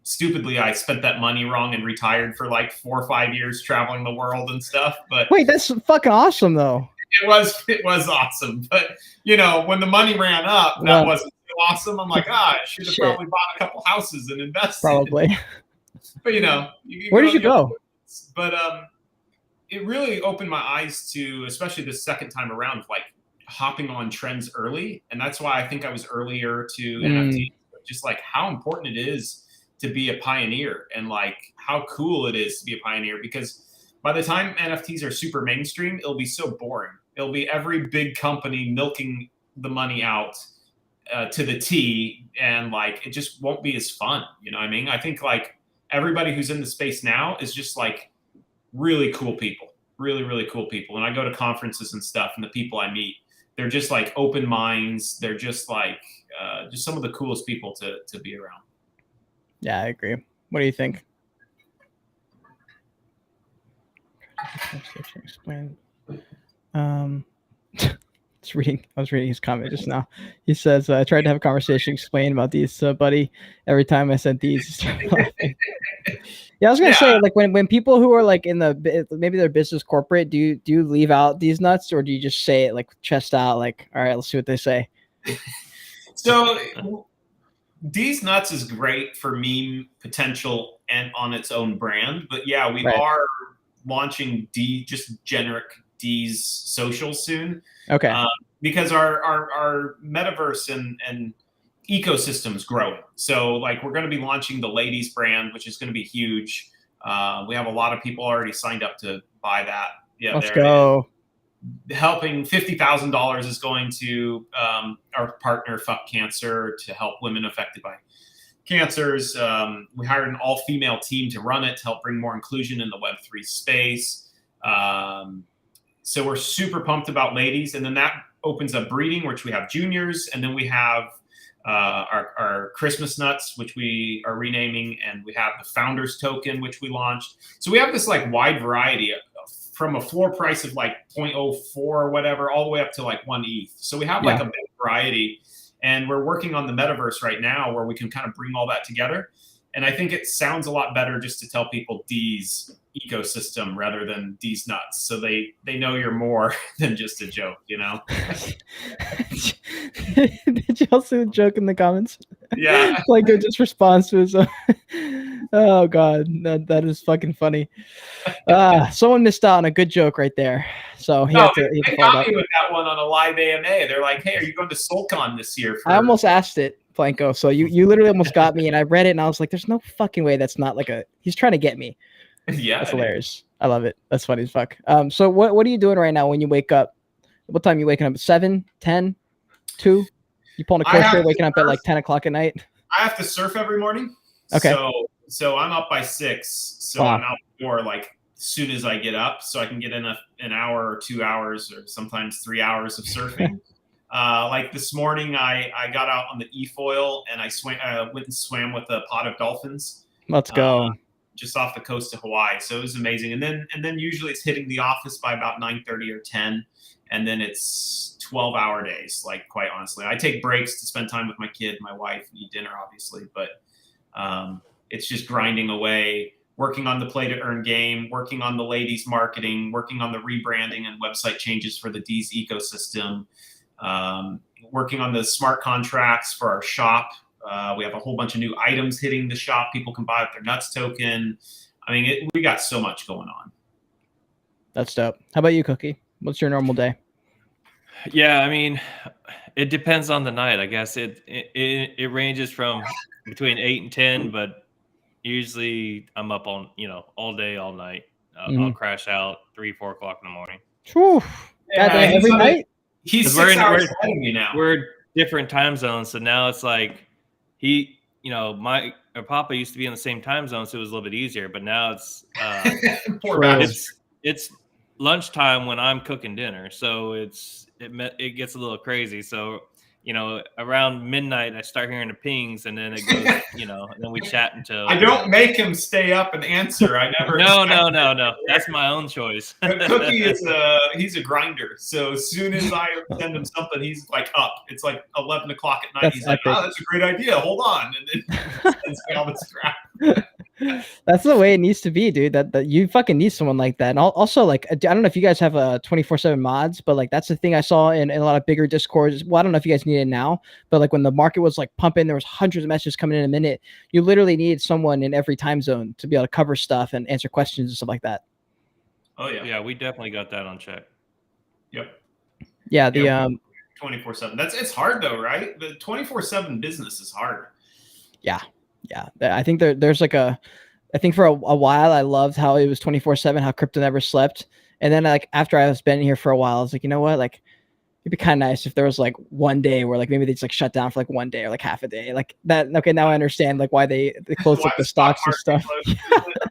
Stupidly, I spent that money wrong and retired for like 4 or 5 years traveling the world and stuff. But wait, that's fucking awesome though. It was awesome. But when the money ran up, that wasn't so awesome. I'm like, I should have probably bought a couple houses and invested. Probably. But where did you go? But it really opened my eyes to, especially the second time around, like hopping on trends early. And that's why I think I was earlier to NFT. Just like how important it is to be a pioneer and like how cool it is to be a pioneer, because by the time NFTs are super mainstream, it'll be so boring. It'll be every big company milking the money out to the T, and like it just won't be as fun. You know what I mean? I think like everybody who's in the space now is just like really cool people, really, really cool people. And I go to conferences and stuff, and the people I meet, they're just like open minds. They're just like just some of the coolest people to be around. Yeah, I agree. What do you think? Explain. I was reading his comment just now. He says, I tried to have a conversation, explain about these, buddy. Every time I said these. Yeah, I was gonna say, like when people who are like in the maybe they're business corporate, do you leave out DeezNuts, or do you just say it like chest out, like, all right, let's see what they say? So DeezNuts is great for meme potential and on its own brand, but yeah, we are launching just generic Deez social soon. Okay. Because our metaverse and ecosystem's growing. So like we're going to be launching the ladies brand, which is going to be huge. We have a lot of people already signed up to buy that. Yeah, let's go. Helping $50,000 is going to our partner Fuck Cancer to help women affected by cancers. We hired an all-female team to run it to help bring more inclusion in the Web3 space. So we're super pumped about ladies, and then that opens up breeding, which we have juniors, and then we have our Christmas nuts, which we are renaming, and we have the founders token, which we launched. So we have this like wide variety from a floor price of like 0.04 or whatever, all the way up to like 1 ETH. So we have like a big variety, and we're working on the metaverse right now where we can kind of bring all that together. And I think it sounds a lot better just to tell people Deez ecosystem rather than DeezNuts. So they know you're more than just a joke, you know? Did you also joke in the comments? Yeah. Like it just responds to his oh god, that is fucking funny. Someone missed out on a good joke right there. So he had to they follow got up. me with that one on a live AMA. They're like, "Hey, are you going to SoulCon this year?" I almost asked it, Blanco. So you literally almost got me, and I read it, and I was like, "There's no fucking way that's not like a." He's trying to get me. Yeah, That's hilarious. I love it. That's funny as fuck. So what are you doing right now when you wake up? What time are you waking up? 7, 10, 2? You pulling a crochet, waking up at like 10 o'clock at night? I have to surf every morning. Okay. So I'm up by 6. So Wow. I'm out the door like as soon as I get up, so I can get in an hour or 2 hours or sometimes 3 hours of surfing. Like this morning, I got out on the e-foil and I went and swam with a pod of dolphins. Let's go. Just off the coast of Hawaii. So it was amazing. And then usually it's hitting the office by about 9:30 or 10. And then it's 12-hour days, like quite honestly. I take breaks to spend time with my kid, my wife, and eat dinner, obviously. But it's just grinding away, working on the play to earn game, working on the ladies marketing, working on the rebranding and website changes for the Deez ecosystem, working on the smart contracts for our shop. We have a whole bunch of new items hitting the shop. People can buy with their Nuts token. I mean, we got so much going on. That's dope. How about you, Cookie? What's your normal day? Yeah, I mean, it depends on the night. I guess it ranges from between 8 and 10, but usually I'm up on all day, all night. I'll crash out 3, 4 o'clock in the morning. Whew. Every night. He's 6 hours ahead of me now. We're different time zones, so now it's like my Papa used to be in the same time zone, so it was a little bit easier. But now it's it's lunchtime when I'm cooking dinner, so it gets a little crazy. So around midnight I start hearing the pings, and then it goes, and then we chat until. I don't make him stay up and answer. I never. No. That's my own choice. Cookie he's a grinder. So as soon as I send him something, he's like up. It's like 11 o'clock at night. He's like, "Oh, that's a great idea. Hold on," and then sends me all this crap. That's the way it needs to be, dude. That you fucking need someone like that. And also, like, I don't know if you guys have a 24/7 mods, but like that's the thing I saw in a lot of bigger Discords. Well, I don't know if you guys need it now, but like when the market was like pumping, there was hundreds of messages coming in a minute. You literally needed someone in every time zone to be able to cover stuff and answer questions and stuff like that. Oh yeah, yeah, we definitely got that on check. Yep. Yeah, 24/7. It's hard though, right? The 24/7 business is hard. Yeah. I think there's like I think for a while I loved how it was 24/7, how crypto never slept. And then like after I was been here for a while, I was like, you know what? Like it'd be kind of nice if there was like one day where like maybe they just like shut down for like one day or like half a day. Like that. Okay, now I understand like why they closed up the stocks and stuff.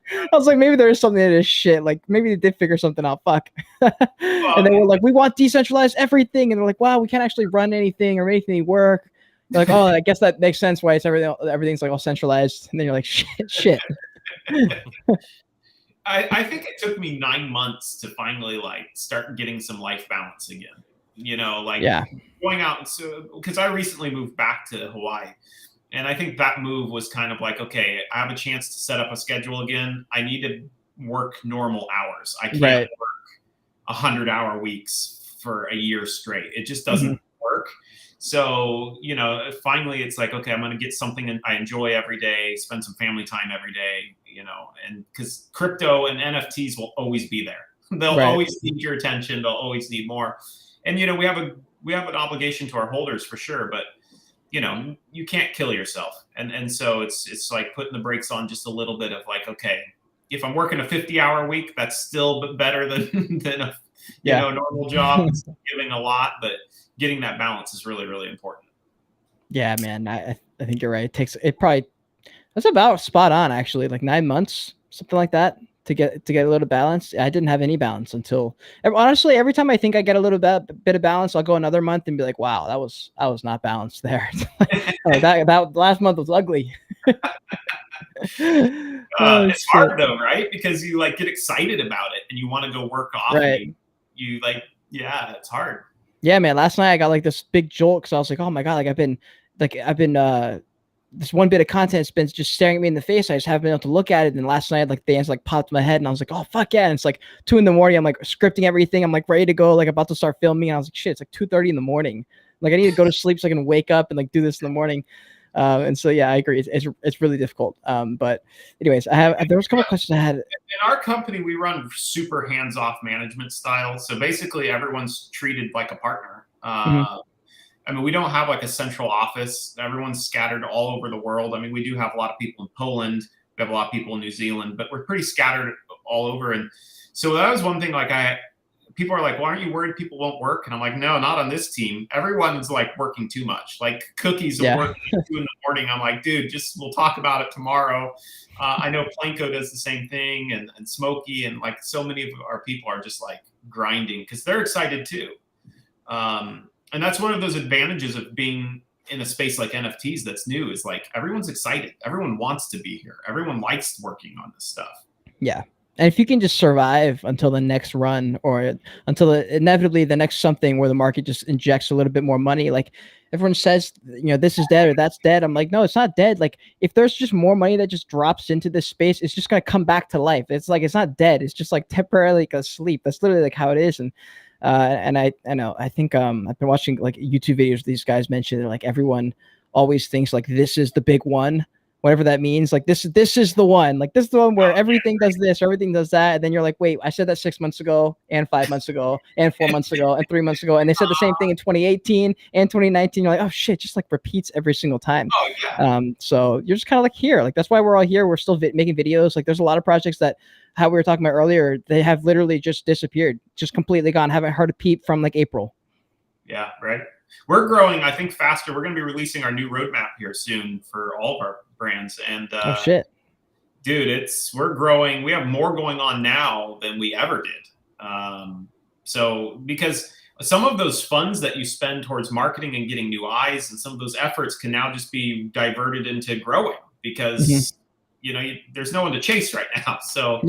I was like, maybe there is something that is shit. Like maybe they did figure something out. Fuck. And they were like, we want decentralized everything. And they're like, wow, we can't actually run anything or make anything work. Like, oh, I guess that makes sense why it's everything's like all centralized. And then you're like, shit. I think it took me 9 months to finally like start getting some life balance again. Going out. So because I recently moved back to Hawaii, and I think that move was kind of like, okay, I have a chance to set up a schedule again. I need to work normal hours. I can't work 100-hour weeks for a year straight. It just doesn't work. So, finally it's like, okay, I'm going to get something I enjoy every day, spend some family time every day, and because crypto and NFTs will always be there. They'll always need your attention. They'll always need more. And, we have an obligation to our holders for sure, but you can't kill yourself. And so it's like putting the brakes on just a little bit of like, okay, if I'm working a 50-hour week, that's still better than a normal job. It's giving a lot, but getting that balance is really, really important. Yeah, man. I think you're right. That's about spot on actually, like 9 months, something like that to get a little balance. I didn't have any balance until honestly, every time I think I get a little bit of balance, I'll go another month and be like, wow, I was not balanced there. that last month was ugly. It's hard though, right? Because you like get excited about it and you want to go work off. Right. You like, yeah, it's hard. Yeah, man. Last night I got like this big jolt because I was like, oh my god, like I've been this one bit of content has been just staring at me in the face. I just haven't been able to look at it. And last night, like the answer like popped in my head, and I was like, oh fuck yeah! And it's like 2 in the morning. I'm like scripting everything. I'm like ready to go, like about to start filming. And I was like, shit, it's like 2:30 in the morning. Like I need to go to sleep so I can wake up and like do this in the morning. And so yeah, I agree. It's really difficult. But anyways, there was a couple questions I had. In our company, we run super hands-off management style. So basically, everyone's treated like a partner. I mean, we don't have like a central office. Everyone's scattered all over the world. I mean, we do have a lot of people in Poland. We have a lot of people in New Zealand, but we're pretty scattered all over. And so that was one thing. Like people are like, "Why aren't you worried people won't work?" And I'm like, "No, not on this team. Everyone's like working too much. Like Cookies are working at 2 in the morning." I'm like, "Dude, we'll talk about it tomorrow." I know Planko does the same thing, and Smokey, and like so many of our people are just like grinding because they're excited too. And that's one of those advantages of being in a space like NFTs that's new, is like everyone's excited. Everyone wants to be here. Everyone likes working on this stuff. Yeah. And if you can just survive until the next run, or until inevitably the next something where the market just injects a little bit more money, like everyone says, you know, this is dead or that's dead. I'm like, no, it's not dead. Like if there's just more money that just drops into this space, it's just going to come back to life. It's like, it's not dead. It's just like temporarily like asleep. That's literally like how it is. And I know, I think I've been watching like YouTube videos these guys mentioned, like everyone always thinks like this is the big one, whatever that means. Like this is the one, like this is the one where everything does this, everything does that. And then you're like, wait, I said that 6 months ago and 5 months ago and 4 months ago and 3 months ago. And they said the same thing in 2018 and 2019. You're like, oh shit, just like repeats every single time. So you're just kind of like here, like, that's why we're all here. We're still making videos. Like there's a lot of projects that, how we were talking about earlier, they have literally just disappeared, just completely gone. Haven't heard a peep from like April. Yeah, right. We're growing, I think, faster. We're going to be releasing our new roadmap here soon for all of our brands. And oh shit, dude, we're growing. We have more going on now than we ever did. So because some of those funds that you spend towards marketing and getting new eyes, and some of those efforts can now just be diverted into growing, because you know, there's no one to chase right now. So,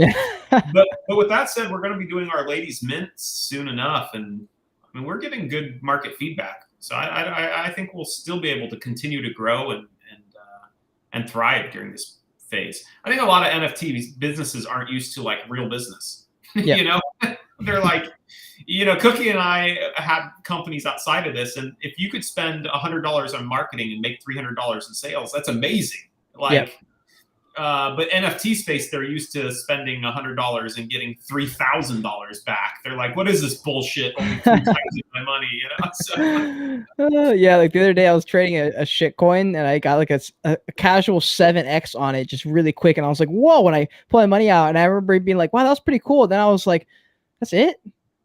but with that said, we're going to be doing our ladies mints soon enough, and I mean, we're getting good market feedback. So I think we'll still be able to continue to grow and thrive during this phase. I think a lot of NFT businesses aren't used to like real business. You know, they're like, you know, Cookie and I had companies outside of this, and if you could spend $100 on marketing and make $300 in sales, that's amazing. Like. But NFT space, they're used to spending $100 and getting $3,000 back. They're like, "What is this bullshit? Only 3 times my money," you know. So. Yeah, like the other day I was trading a shit coin, and I got like a casual 7x on it, just really quick, and I was like, "Whoa!" When I pull my money out, and I remember being like, "Wow, that was pretty cool." Then I was like, "That's it."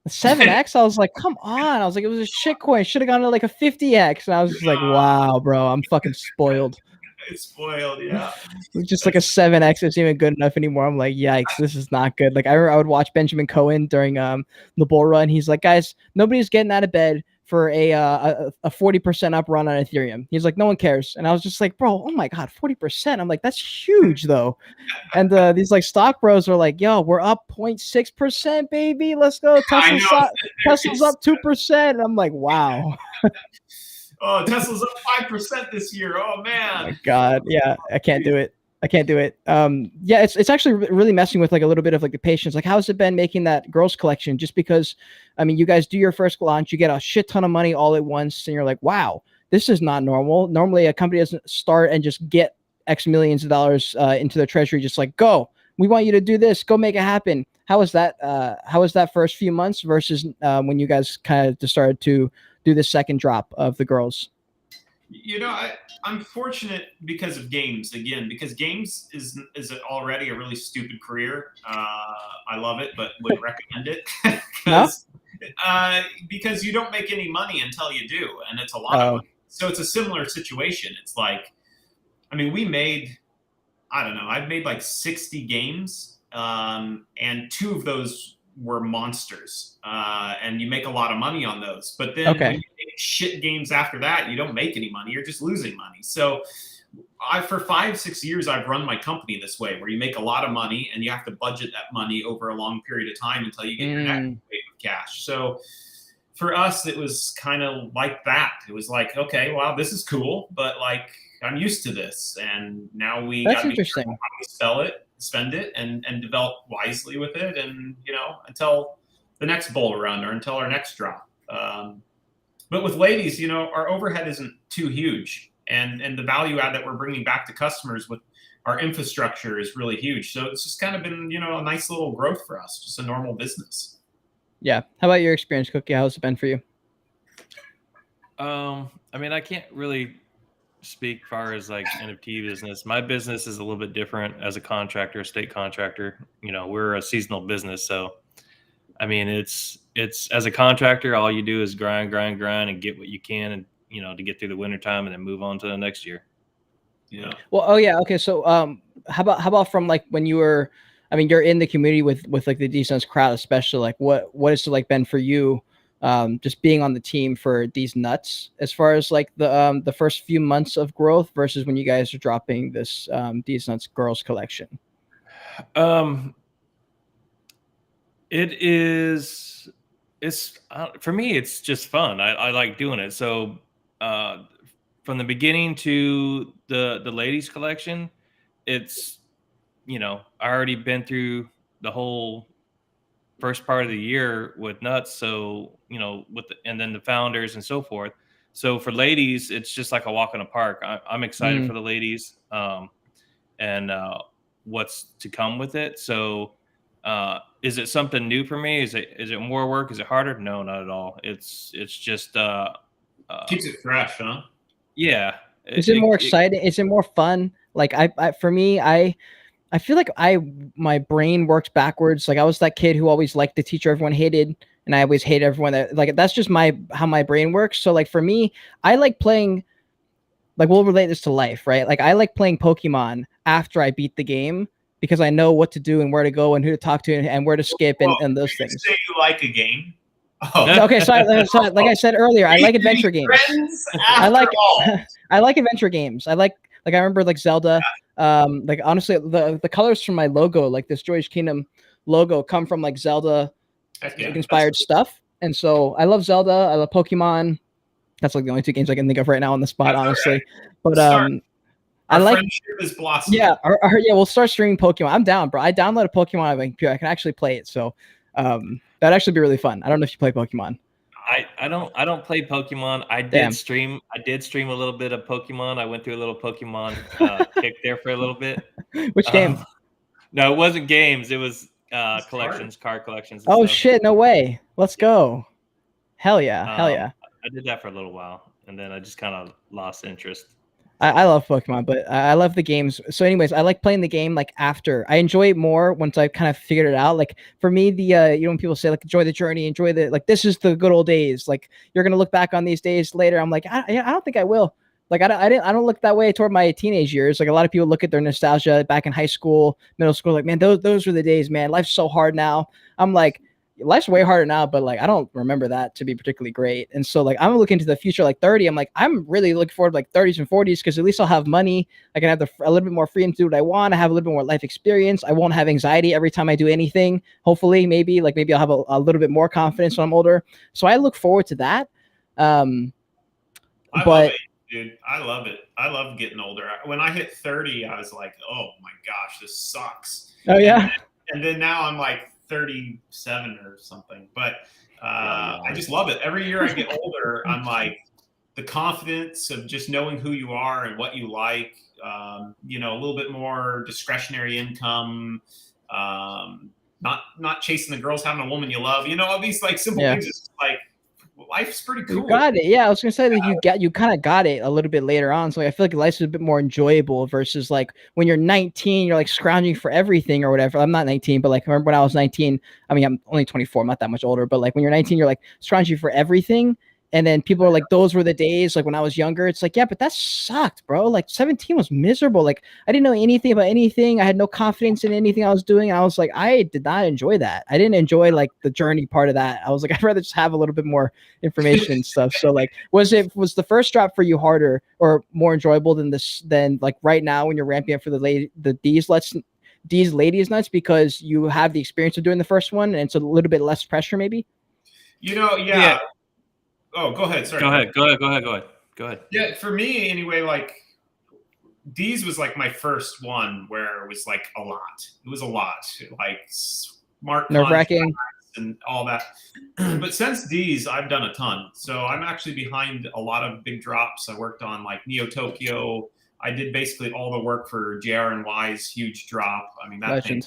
7x. I was like, come on. I was like, it was a shit coin. Should have gone to like a 50x. And I was just like, wow, bro, I'm fucking spoiled. It's spoiled, yeah. It's just like a 7x isn't even good enough anymore. I'm like, yikes, this is not good. Like I would watch Benjamin Cohen during the bull run. He's like, guys, nobody's getting out of bed for a 40% up run on Ethereum. He's like, no one cares. And I was just like, bro, oh my God, 40%. I'm like, that's huge though. And these like stock bros are like, yo, we're up 0.6%, baby. Let's go. Tesla's up 2%. And I'm like, wow. Oh, Tesla's up 5% this year. Oh man. Oh my God. Yeah, I can't do it. Yeah, it's actually really messing with like a little bit of like the patience. Like, how's it been making that girls collection? Just because, I mean, you guys do your first launch, you get a shit ton of money all at once, and you're like, wow, this is not normal. Normally, a company doesn't start and just get X millions of dollars into their treasury. Just like, go, we want you to do this. Go make it happen. How was that? How was that first few months versus when you guys kind of just started to do the second drop of the girls? You know, I'm fortunate because of games, again, because games is already a really stupid career. I love it, but would recommend it because you don't make any money until you do, and it's a lot of money. So it's a similar situation. It's like, I mean, I've made like 60 games, and 2 of those were monsters, and you make a lot of money on those. But then when you make shit games after that, you don't make any money. You're just losing money. So for 5-6 years, I've run my company this way, where you make a lot of money and you have to budget that money over a long period of time until you get your next wave of cash. So for us, it was kind of like that. It was like, okay, wow, this is cool, but like I'm used to this, and now we got to be careful how we spend it, and develop wisely with it, and until the next bowl run or until our next drop. But with ladies, our overhead isn't too huge, and the value add that we're bringing back to customers with our infrastructure is really huge. So it's just kind of been, a nice little growth for us, just a normal business. Yeah. How about your experience, Cookie? How's it been for you? I mean, I can't really speak far as like NFT business. My business is a little bit different as a contractor, state contractor. We're a seasonal business. So, I mean, it's as a contractor, all you do is grind and get what you can, and, to get through the wintertime and then move on to the next year. Yeah. Well, oh yeah. Okay. So, how about from like when you were, I mean, you're in the community with like the DeezNuts crowd, especially like what has it like been for you, just being on the team for DeezNuts as far as like the first few months of growth versus when you guys are dropping this DeezNuts girls collection? It's for me, it's just fun. I like doing it. So, from the beginning to the ladies collection, it's, I already been through the whole first part of the year with Nuts. So, and then the founders and so forth. So for ladies, it's just like a walk in the park. I'm excited for the ladies, and what's to come with it. So, is it something new for me? Is it more work? Is it harder? No, not at all. It's just keeps it fresh, huh? Yeah. Is it more exciting? Is it more fun? Like for me, I feel like my brain works backwards. Like I was that kid who always liked the teacher everyone hated, and I always hate everyone that, like, that's just how my brain works. So like for me, I like playing, like, we'll relate this to life, right? Like I like playing Pokemon after I beat the game because I know what to do and where to go and who to talk to and where to skip and those things. Say you like a game. Oh. Okay, so like I said earlier, I like adventure games. I like adventure games. I remember like Zelda. Like honestly, the colors from my logo, like this Joyage Kingdom logo, come from like Zelda inspired stuff. And so I love Zelda. I love Pokemon. That's like the only two games I can think of right now on the spot, honestly. Right. But I like friendship is blossoming. Yeah, we'll start streaming Pokemon. I'm down, bro. I downloaded Pokemon on my computer. I can actually play it. So that'd actually be really fun. I don't know if you play Pokemon. I don't play Pokemon. I did stream a little bit of Pokemon. I went through a little Pokemon kick there for a little bit. Which game? No, it wasn't games. It was collections, card collections. Oh stuff. Shit! No way. Let's go. Hell yeah! Hell yeah! I did that for a little while, and then I just kind of lost interest. I love Pokemon, but I love the games. So anyways, I like playing the game like after. I enjoy it more once I kind of figured it out. Like for me, when people say like enjoy the journey, enjoy this is the good old days. Like you're gonna look back on these days later. I'm like, I don't think I will. Like I don't look that way toward my teenage years. Like a lot of people look at their nostalgia back in high school, middle school, like, man, those were the days, man. Life's so hard now. I'm like, life's way harder now, but like I don't remember that to be particularly great. And so like I'm looking to the future, like 30. I'm like, I'm really looking forward to like 30s and 40s because at least I'll have money. I can have a little bit more freedom to do what I want. I have a little bit more life experience. I won't have anxiety every time I do anything. Hopefully, maybe I'll have a little bit more confidence when I'm older. So I look forward to that. Love it, dude. I love it. I love getting older. When I hit 30, I was like, oh my gosh, this sucks. Oh yeah. And then now I'm like 37 or something, but I just love it. Every year I get older, I'm like the confidence of just knowing who you are and what you like, a little bit more discretionary income, not chasing the girls, having a woman you love, all these like simple things. It's just like life's pretty cool. You got it. Yeah, I was gonna say that you kind of got it a little bit later on. So I feel like life's a bit more enjoyable versus like when you're 19, you're like scrounging for everything or whatever. I'm not 19, but like I remember when I was 19. I mean, I'm only 24. I'm not that much older, but like when you're 19, you're like scrounging for everything. And then people are like, those were the days. Like when I was younger, it's like, yeah, but that sucked, bro. Like 17 was miserable. Like I didn't know anything about anything. I had no confidence in anything I was doing. I was like, I did not enjoy that. I didn't enjoy like the journey part of that. I was like, I'd rather just have a little bit more information and stuff. So like, was the first drop for you harder or more enjoyable than like right now when you're ramping up for the Deez Ladies Nuts because you have the experience of doing the first one and it's a little bit less pressure maybe? Yeah. Oh, go ahead. Sorry. Go ahead. Yeah, for me anyway, like Deez was like my first one where it was like a lot. It was a lot, like smart Nerve-wracking. contracts and all that. But since Deez, I've done a ton. So I'm actually behind a lot of big drops. I worked on like Neo Tokyo. I did basically all the work for JR and Y's huge drop. I mean, that thing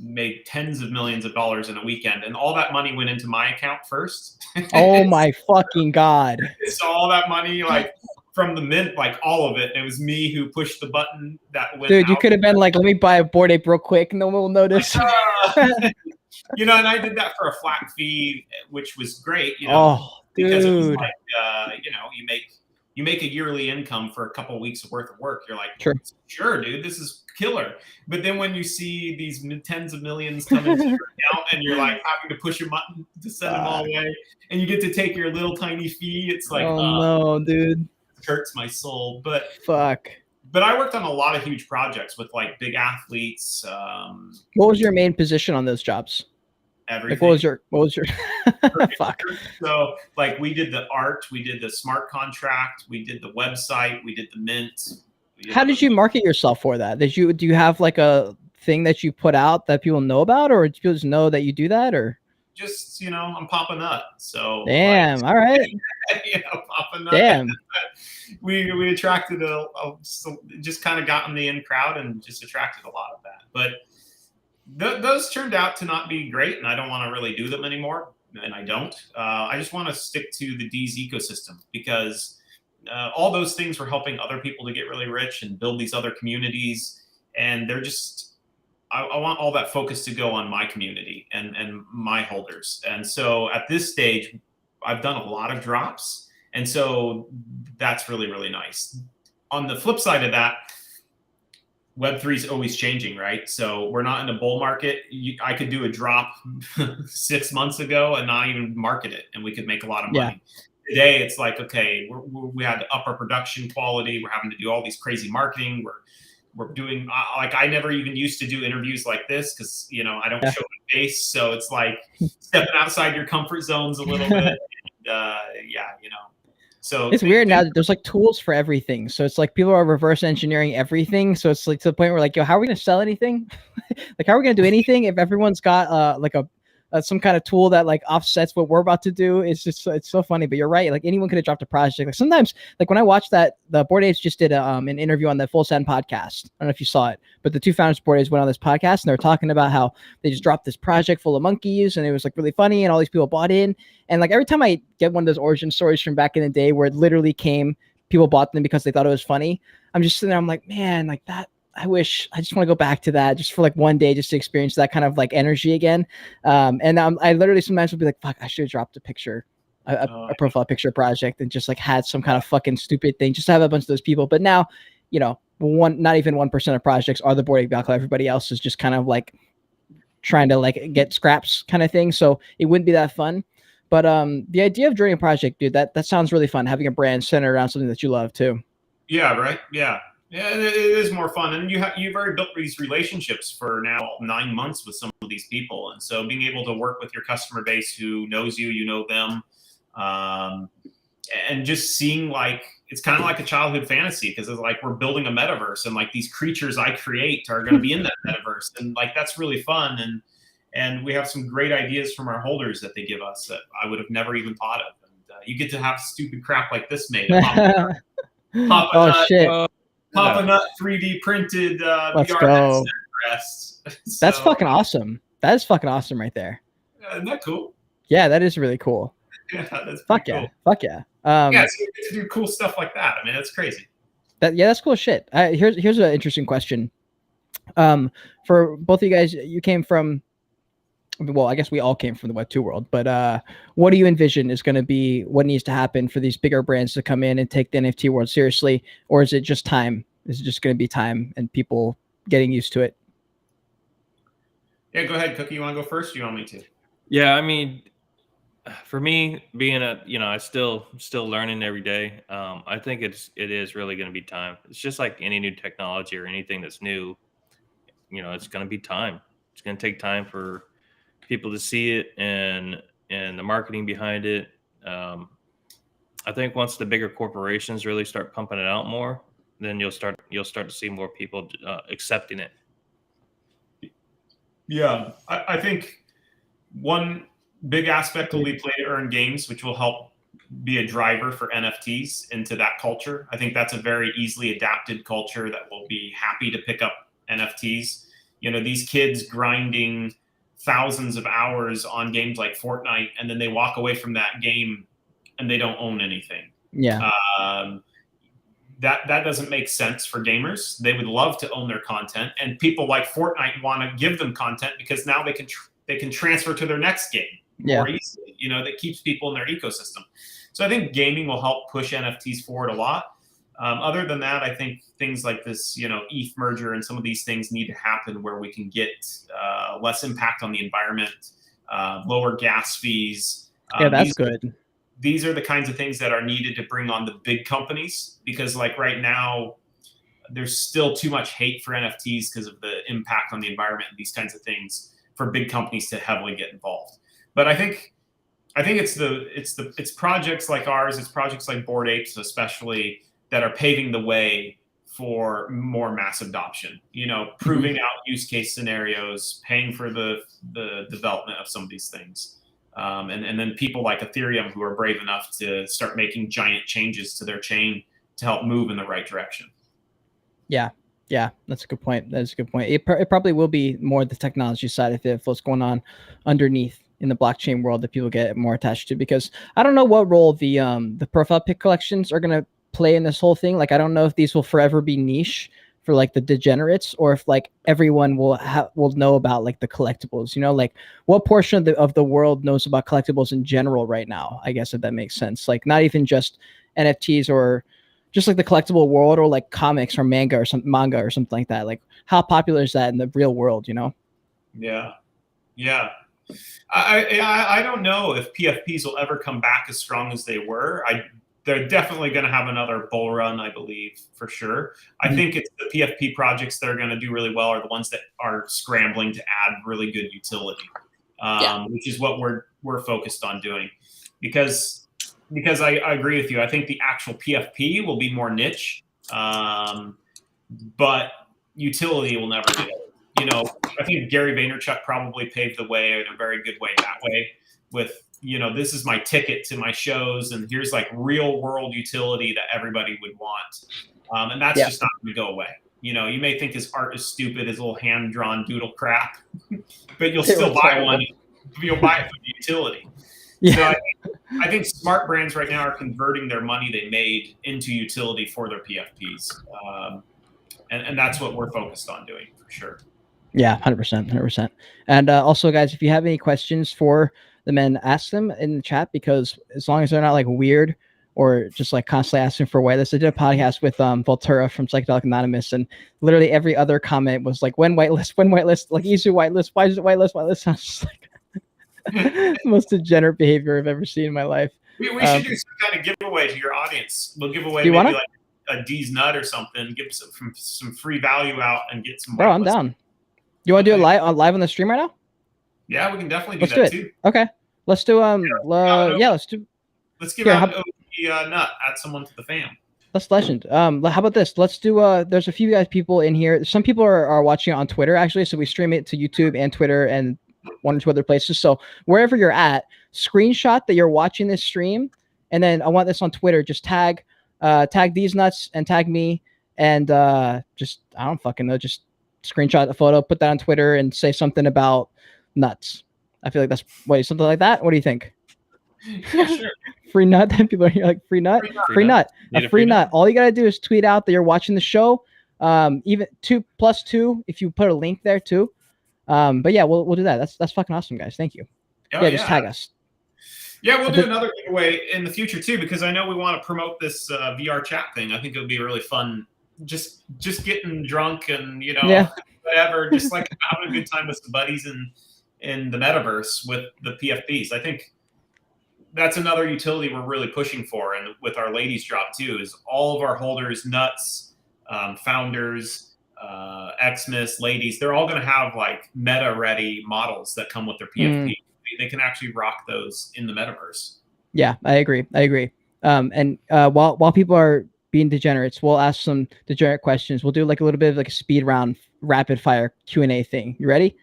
made tens of millions of dollars in a weekend, and all that money went into my account first. Oh my fucking God. So all that money, like from the mint, like all of it, it was me who pushed the button that went Dude, you out. could have been like, let me buy a Bored Ape real quick. No one will notice. You know, and I did that for a flat fee, which was great, you know, because it was like, you know, you make a yearly income for a couple of weeks worth of work. You're like, sure, dude, this is killer. But then when you see these tens of millions come into your account and you're like having to push a button to send them all away, and you get to take your little tiny fee, it's like, oh no, dude, it hurts my soul. But fuck. But I worked on a lot of huge projects with like big athletes. What was your main position on those jobs? Everything. Like, what was your fuck? So like we did the art, we did the smart contract, we did the website, we did the mint. How did you market yourself for that? Do you have like a thing that you put out that people know about, or do people just know that you do that, or just, you know, I'm Papa Nut. So damn, like, all right. You know, Papa Nut. Damn. We attracted just kind of got in the in crowd and just attracted a lot of that. But those turned out to not be great, and I don't want to really do them anymore. And I don't. I just want to stick to the Deez ecosystem, because all those things were helping other people to get really rich and build these other communities. And they're just, I want all that focus to go on my community and my holders. And so at this stage, I've done a lot of drops. And so that's really, really nice. On the flip side of that, Web3 is always changing, right? So we're not in a bull market. I could do a drop 6 months ago and not even market it, and we could make a lot of money. Yeah. Today, it's like, okay, we had to up our production quality. We're having to do all these crazy marketing. We're doing, like, I never even used to do interviews like this because, you know, I don't show my face. So it's like stepping outside your comfort zones a little bit. And, yeah, you know. So it's weird now that there's like tools for everything. So it's like people are reverse engineering everything. So it's like to the point where like, yo, how are we going to sell anything? Like, how are we going to do anything if everyone's got like some kind of tool that like offsets what we're about to do? It's just, it's so funny. But you're right. Like anyone could have dropped a project. Like sometimes, like when I watched that, the Bored Apes just did an interview on the Full Send podcast. I don't know if you saw it, but the two founders of Bored Apes went on this podcast and they were talking about how they just dropped this project full of monkeys and it was like really funny and all these people bought in. And like every time I get one of those origin stories from back in the day where it literally came, people bought them because they thought it was funny. I'm just sitting there, I'm like, man, like that. I wish I just want to go back to that just for like one day, just to experience that kind of like energy again. And I literally sometimes will be like, fuck, I should have dropped a picture, a profile picture project and just like had some kind of fucking stupid thing just to have a bunch of those people. But now, you know, not even 1% of projects are the Bored Ape Yacht Club. Everybody else is just kind of like trying to like get scraps kind of thing. So it wouldn't be that fun. But the idea of joining a project, dude, that sounds really fun. Having a brand centered around something that you love too. Yeah, right. Yeah. Yeah, it is more fun, and you've already built these relationships for now 9 months with some of these people, and so being able to work with your customer base who knows you, you know them, and just seeing like it's kind of like a childhood fantasy because it's like we're building a metaverse, and like these creatures I create are going to be in that metaverse, and like that's really fun, and we have some great ideas from our holders that they give us that I would have never even thought of, and you get to have stupid crap like this made. Shit. Papa Nut 3D printed Let's VR go. Rest. That's fucking awesome. That is fucking awesome right there. Isn't that cool? Yeah, that is really cool. Yeah, that's fuck cool. Yeah. Fuck yeah. Yeah, so you get to do cool stuff like that. I mean, that's crazy. That's cool shit. Here's an interesting question. For both of you guys, you came from, well, I guess we all came from the Web2 world, but what do you envision is going to be what needs to happen for these bigger brands to come in and take the NFT world seriously? Or is it just time? Is it just going to be time and people getting used to it? Yeah, go ahead, Cookie. You want to go first? Or you want me to? Yeah, I mean, for me, being I still learning every day. I think it is really going to be time. It's just like any new technology or anything that's new. You know, it's going to be time. It's going to take time for people to see it and the marketing behind it. I think once the bigger corporations really start pumping it out more, then you'll start to see more people accepting it. Yeah, I think one big aspect will be play to earn games, which will help be a driver for NFTs into that culture. I think that's a very easily adapted culture that will be happy to pick up NFTs. You know, these kids grinding thousands of hours on games like Fortnite, and then they walk away from that game and they don't own anything. Yeah. That doesn't make sense for gamers. They would love to own their content, and people like Fortnite want to give them content because now they can transfer to their next game more easily. You know, that keeps people in their ecosystem. So I think gaming will help push NFTs forward a lot. Other than that, I think things like this, you know, ETH merger and some of these things need to happen where we can get less impact on the environment, lower gas fees. Yeah, that's good. These are the kinds of things that are needed to bring on the big companies, because like right now, there's still too much hate for NFTs because of the impact on the environment and these kinds of things for big companies to heavily get involved. But I think it's projects like ours, it's projects like Bored Apes especially, that are paving the way for more mass adoption. You know, proving out use case scenarios, paying for the development of some of these things. And then people like Ethereum who are brave enough to start making giant changes to their chain to help move in the right direction. Yeah, that's a good point. That's a good point. It probably will be more the technology side of it, of what's going on underneath in the blockchain world that people get more attached to, because I don't know what role the profile pic collections are going to play in this whole thing. Like, I don't know if these will forever be niche for like the degenerates, or if like everyone will know about like the collectibles, you know, like what portion of the world knows about collectibles in general right now, I guess, if that makes sense. Like not even just NFTs, or just like the collectible world, or like comics or manga or something like that. Like how popular is that in the real world, you know? Yeah. I don't know if PFPs will ever come back as strong as they were. They're definitely going to have another bull run, I believe, for sure. I think it's the PFP projects that are going to do really well are the ones that are scrambling to add really good utility, which is what we're focused on doing. Because I agree with you. I think the actual PFP will be more niche, but utility will never be. You know, I think Gary Vaynerchuk probably paved the way in a very good way that way with, you know, this is my ticket to my shows, and here's like real world utility that everybody would want. And that's just not going to go away. You know, you may think his art is stupid, his little hand drawn doodle crap, but you'll still buy one. You'll buy it for the utility. Yeah. So I think smart brands right now are converting their money they made into utility for their PFPs. And that's what we're focused on doing for sure. Yeah, 100%. And also, guys, if you have any questions for the men, ask them in the chat, because as long as they're not like weird or just like constantly asking for whitelists. I did a podcast with Voltura from Psychedelic Anonymous, and literally every other comment was like, when whitelist, like easy whitelist, why is it whitelist? I was just like the most degenerate behavior I've ever seen in my life. We should do some kind of giveaway to your audience. We'll give away maybe like a DeezNut or something, give some free value out and get some. Bro, I'm down. You want to do it live on the stream right now? Yeah, we can definitely do that too. Okay, let's do let's give out OG nut. Add someone to the fam. That's legend. How about this? Let's do. There's a few people in here. Some people are watching it on Twitter actually, so we stream it to YouTube and Twitter and one or two other places. So wherever you're at, screenshot that you're watching this stream, and then I want this on Twitter. Just tag DeezNuts and tag me, and just I don't fucking know. Just screenshot the photo, put that on Twitter, and say something about nuts. I feel like that's something like that. What do you think? Yeah, sure. Free nut. People are like free nut. Free nut. A free nut. All you gotta do is tweet out that you're watching the show. Even 2+2 if you put a link there too. But yeah, we'll do that. That's fucking awesome, guys. Thank you. Just tag us. Yeah, we'll do another giveaway in the future too, because I know we want to promote this VR chat thing. I think it would be really fun. Just getting drunk and whatever, just like having a good time with some buddies in the metaverse with the PFPs. I think that's another utility we're really pushing for, and with our ladies drop too, is all of our holders, nuts, founders, Xmas, ladies, they're all going to have like meta ready models that come with their PFP. They can actually rock those in the metaverse. Yeah, I agree. And while people are being degenerates, we'll ask some degenerate questions. We'll do like a little bit of like a speed round, rapid fire Q&A thing. You ready?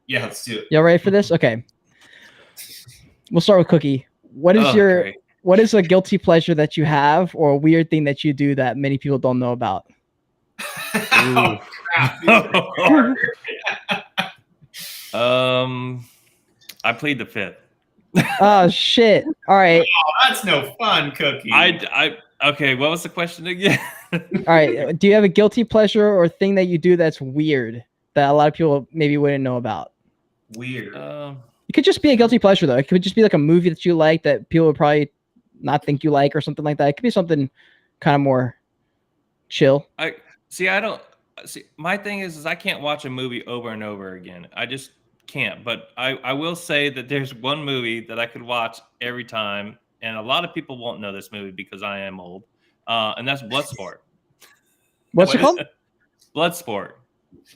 Yeah, let's do it. Y'all ready for this? Okay. We'll start with Cookie. What is great. what is a guilty pleasure that you have, or a weird thing that you do that many people don't know about? Oh, crap. These are hard. I plead the fifth. Oh shit! All right, Oh, that's no fun, Cookie. Okay. What was the question again? all right. Do you have a guilty pleasure or thing that you do that's weird that a lot of people maybe wouldn't know about? Weird. It could just be a guilty pleasure though. It could just be like a movie that you like that people would probably not think you like or something like that. It could be something kind of more chill. I don't see. My thing is I can't watch a movie over and over again. I just can't. But I will say that there's one movie that I could watch every time, and a lot of people won't know this movie because I am old, and that's Bloodsport. What's it called? Bloodsport.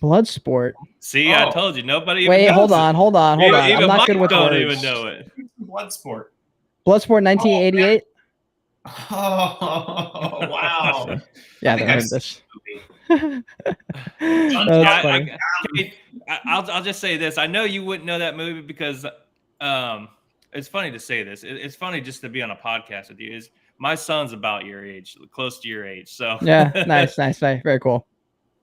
Bloodsport. See, I told you nobody. Even Wait, knows hold on. Even I'm not Mike good with don't words. even know it. Bloodsport. Bloodsport 1988. Oh, wow. Yeah, I think I I've heard this. That's funny. I'll just say this. I know you wouldn't know that movie because it's funny to say this. It's funny just to be on a podcast with you. My son's about your age, close to your age. So Yeah, nice. Very cool.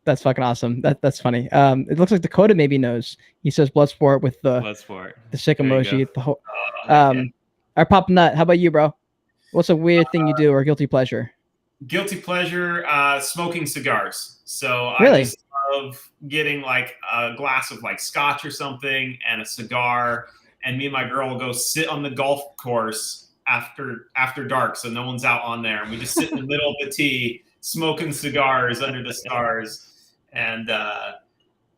That's fucking awesome. That's funny. It looks like Dakota maybe knows. He says Bloodsport with the sick emoji. The whole. All right, Pop Nut. How about you, bro? What's a weird thing you do or guilty pleasure? Guilty pleasure, smoking cigars. So Really? I just love getting like a glass of like scotch or something and a cigar, and me and my girl will go sit on the golf course after dark, so no one's out on there, and we just sit in the middle of the tee smoking cigars under the stars. And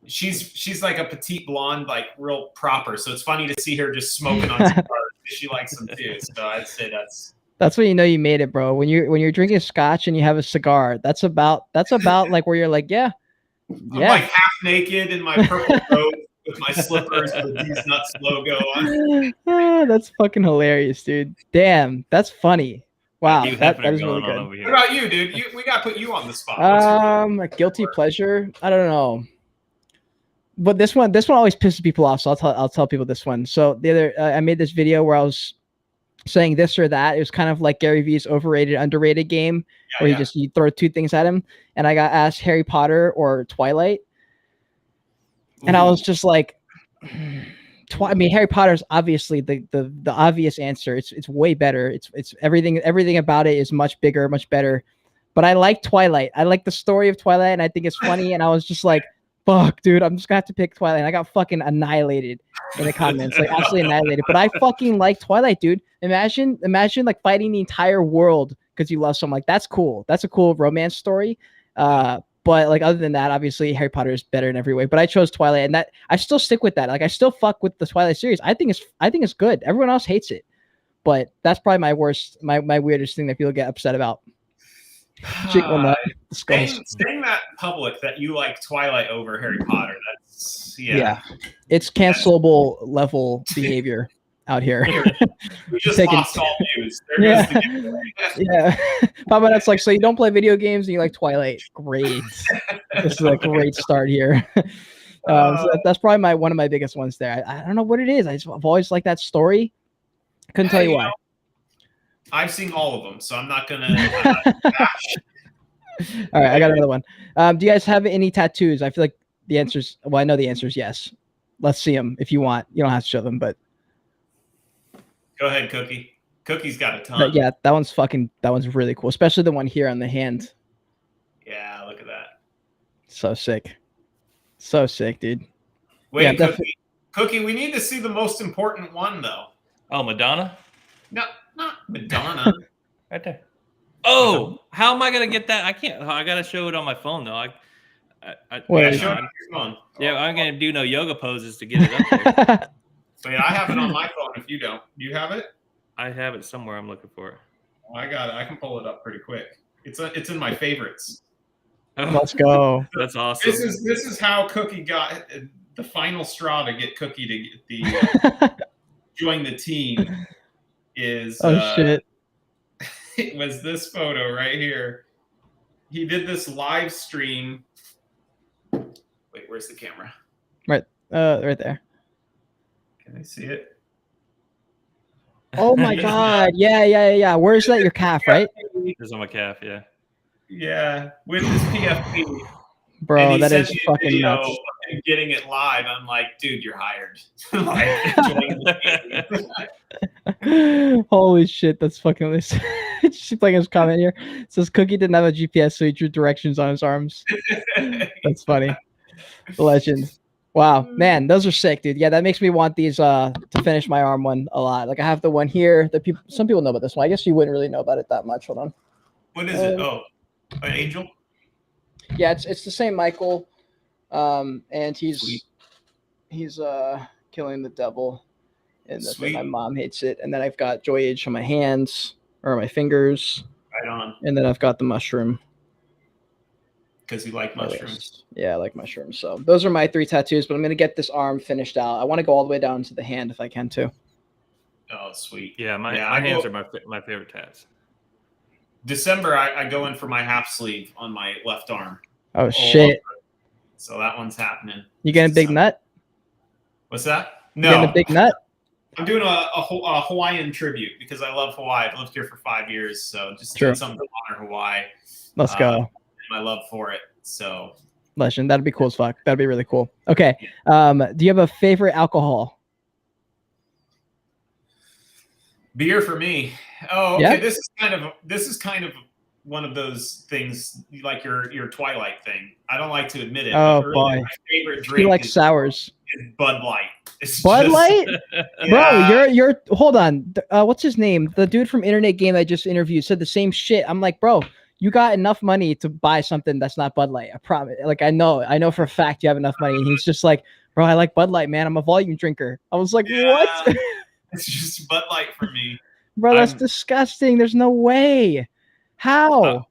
she's like a petite blonde, like real proper, so it's funny to see her just smoking on cigars. She likes them too, so I'd say that's when you know you made it, bro. When you're drinking scotch and you have a cigar, that's about like where you're like, yeah. I'm like half naked in my purple robe with my slippers with the DeezNuts logo on. Oh, that's fucking hilarious, dude. Damn, that's funny. Wow, that is really good. What about you, dude? We got to put you on the spot. A guilty pleasure? I don't know. But this one always pisses people off, so I'll tell people this one. So the other I made this video where I was saying this or that. It was kind of like Gary Vee's overrated, underrated game, where you throw two things at him. And I got asked Harry Potter or Twilight. And I was just like, I mean, Harry Potter is obviously the obvious answer. It's way better. It's everything about it is much bigger, much better. But I like Twilight. I like the story of Twilight, and I think it's funny. And I was just like, fuck, dude, I'm just gonna have to pick Twilight. And I got fucking annihilated in the comments, like absolutely annihilated. But I fucking like Twilight, dude. Imagine like fighting the entire world because you love someone. Like that's cool. That's a cool romance story. But like other than that, obviously Harry Potter is better in every way. But I chose Twilight, and that I still stick with that. Like I still fuck with the Twilight series. I think it's good. Everyone else hates it, but that's probably my weirdest thing that people get upset about. Saying that public that you like Twilight over Harry Potter, that's it's cancelable level behavior out here. We just lost all news. There goes the giveaway. Papa, that's like, so you don't play video games and you like Twilight. Great. This is a great start here. So that's probably one of my biggest ones there. I don't know what it is. I've always liked that story. Couldn't tell you why. I've seen all of them, so I'm not gonna. All right, I got another one. Do you guys have any tattoos? I feel like the answer's I know the answer is yes. Let's see them if you want. You don't have to show them, but go ahead, Cookie. Cookie's got a ton. Yeah, that one's really cool, especially the one here on the hand. Yeah, look at that. So sick, dude. Wait, Cookie, we need to see the most important one though. Oh, Madonna? No, not Madonna. Right there. Oh, how am I gonna get that? I can't. I gotta show it on my phone though. Show it on your phone. Yeah, I'm gonna do no yoga poses to get it up there. So I have it on my phone. If you don't, do you have it? I have it somewhere. I'm looking for it. Oh, I got it. I can pull it up pretty quick. It's in my favorites. Let's go. That's awesome. This is how Cookie got the final straw to get Cookie to get the join the team. Is shit. it was this photo right here. He did this live stream. Wait, where's the camera? Right there. Can I see it? Oh my God! Yeah. Where's that? Your calf, right? This is on my calf. Yeah. Yeah, with this PFP. Bro, and that sent is me a fucking video nuts. of him getting it live. I'm like, dude, you're hired. Like, join the game. Holy shit, that's fucking hilarious. Just playing his comment here. It says Cookie didn't have a GPS, so he drew directions on his arms. That's funny. Legend. Wow, man, those are sick, dude. Yeah, that makes me want these to finish my arm one a lot. Like I have the one here that some people know about this one. I guess you wouldn't really know about it that much. Hold on. What is it? Oh, an angel? Yeah, it's the same Michael. And he's Sweet. he's killing the devil. And Sweet. my mom hates it. And then I've got Joyage on my hands or my fingers. Right on. And then I've got the mushroom. Because you like mushrooms. Yeah, I like mushrooms. So those are my 3 tattoos, but I'm gonna get this arm finished out. I want to go all the way down to the hand if I can too. Oh, sweet. Yeah, my hands are my favorite tats. December, I go in for my half sleeve on my left arm. Oh shit! So that one's happening. You getting a big nut? What's that? You No. getting a big nut? I'm doing a Hawaiian tribute because I love Hawaii. I've lived here for 5 years, so just True. doing something to honor Hawaii. Let's go. My love for it. So Legend. That'd be cool as fuck. That'd be really cool. Okay. Do you have a favorite alcohol? beer for me. Oh, okay. Yeah? This is kind of one of those things like your Twilight thing. I don't like to admit it. Oh, but really boy. my favorite drink You like is sours? Bud Light. It's Bud just- Light? Yeah. Bro, you're hold on. What's his name? The dude from Internet Game I just interviewed said the same shit. I'm like, bro, you got enough money to buy something that's not Bud Light. I promise. Like I know for a fact you have enough money. And he's just like, bro, I like Bud Light, man. I'm a volume drinker. I was like, Yeah. what? It's just Bud Light for me. Bro, that's disgusting. There's no way. How?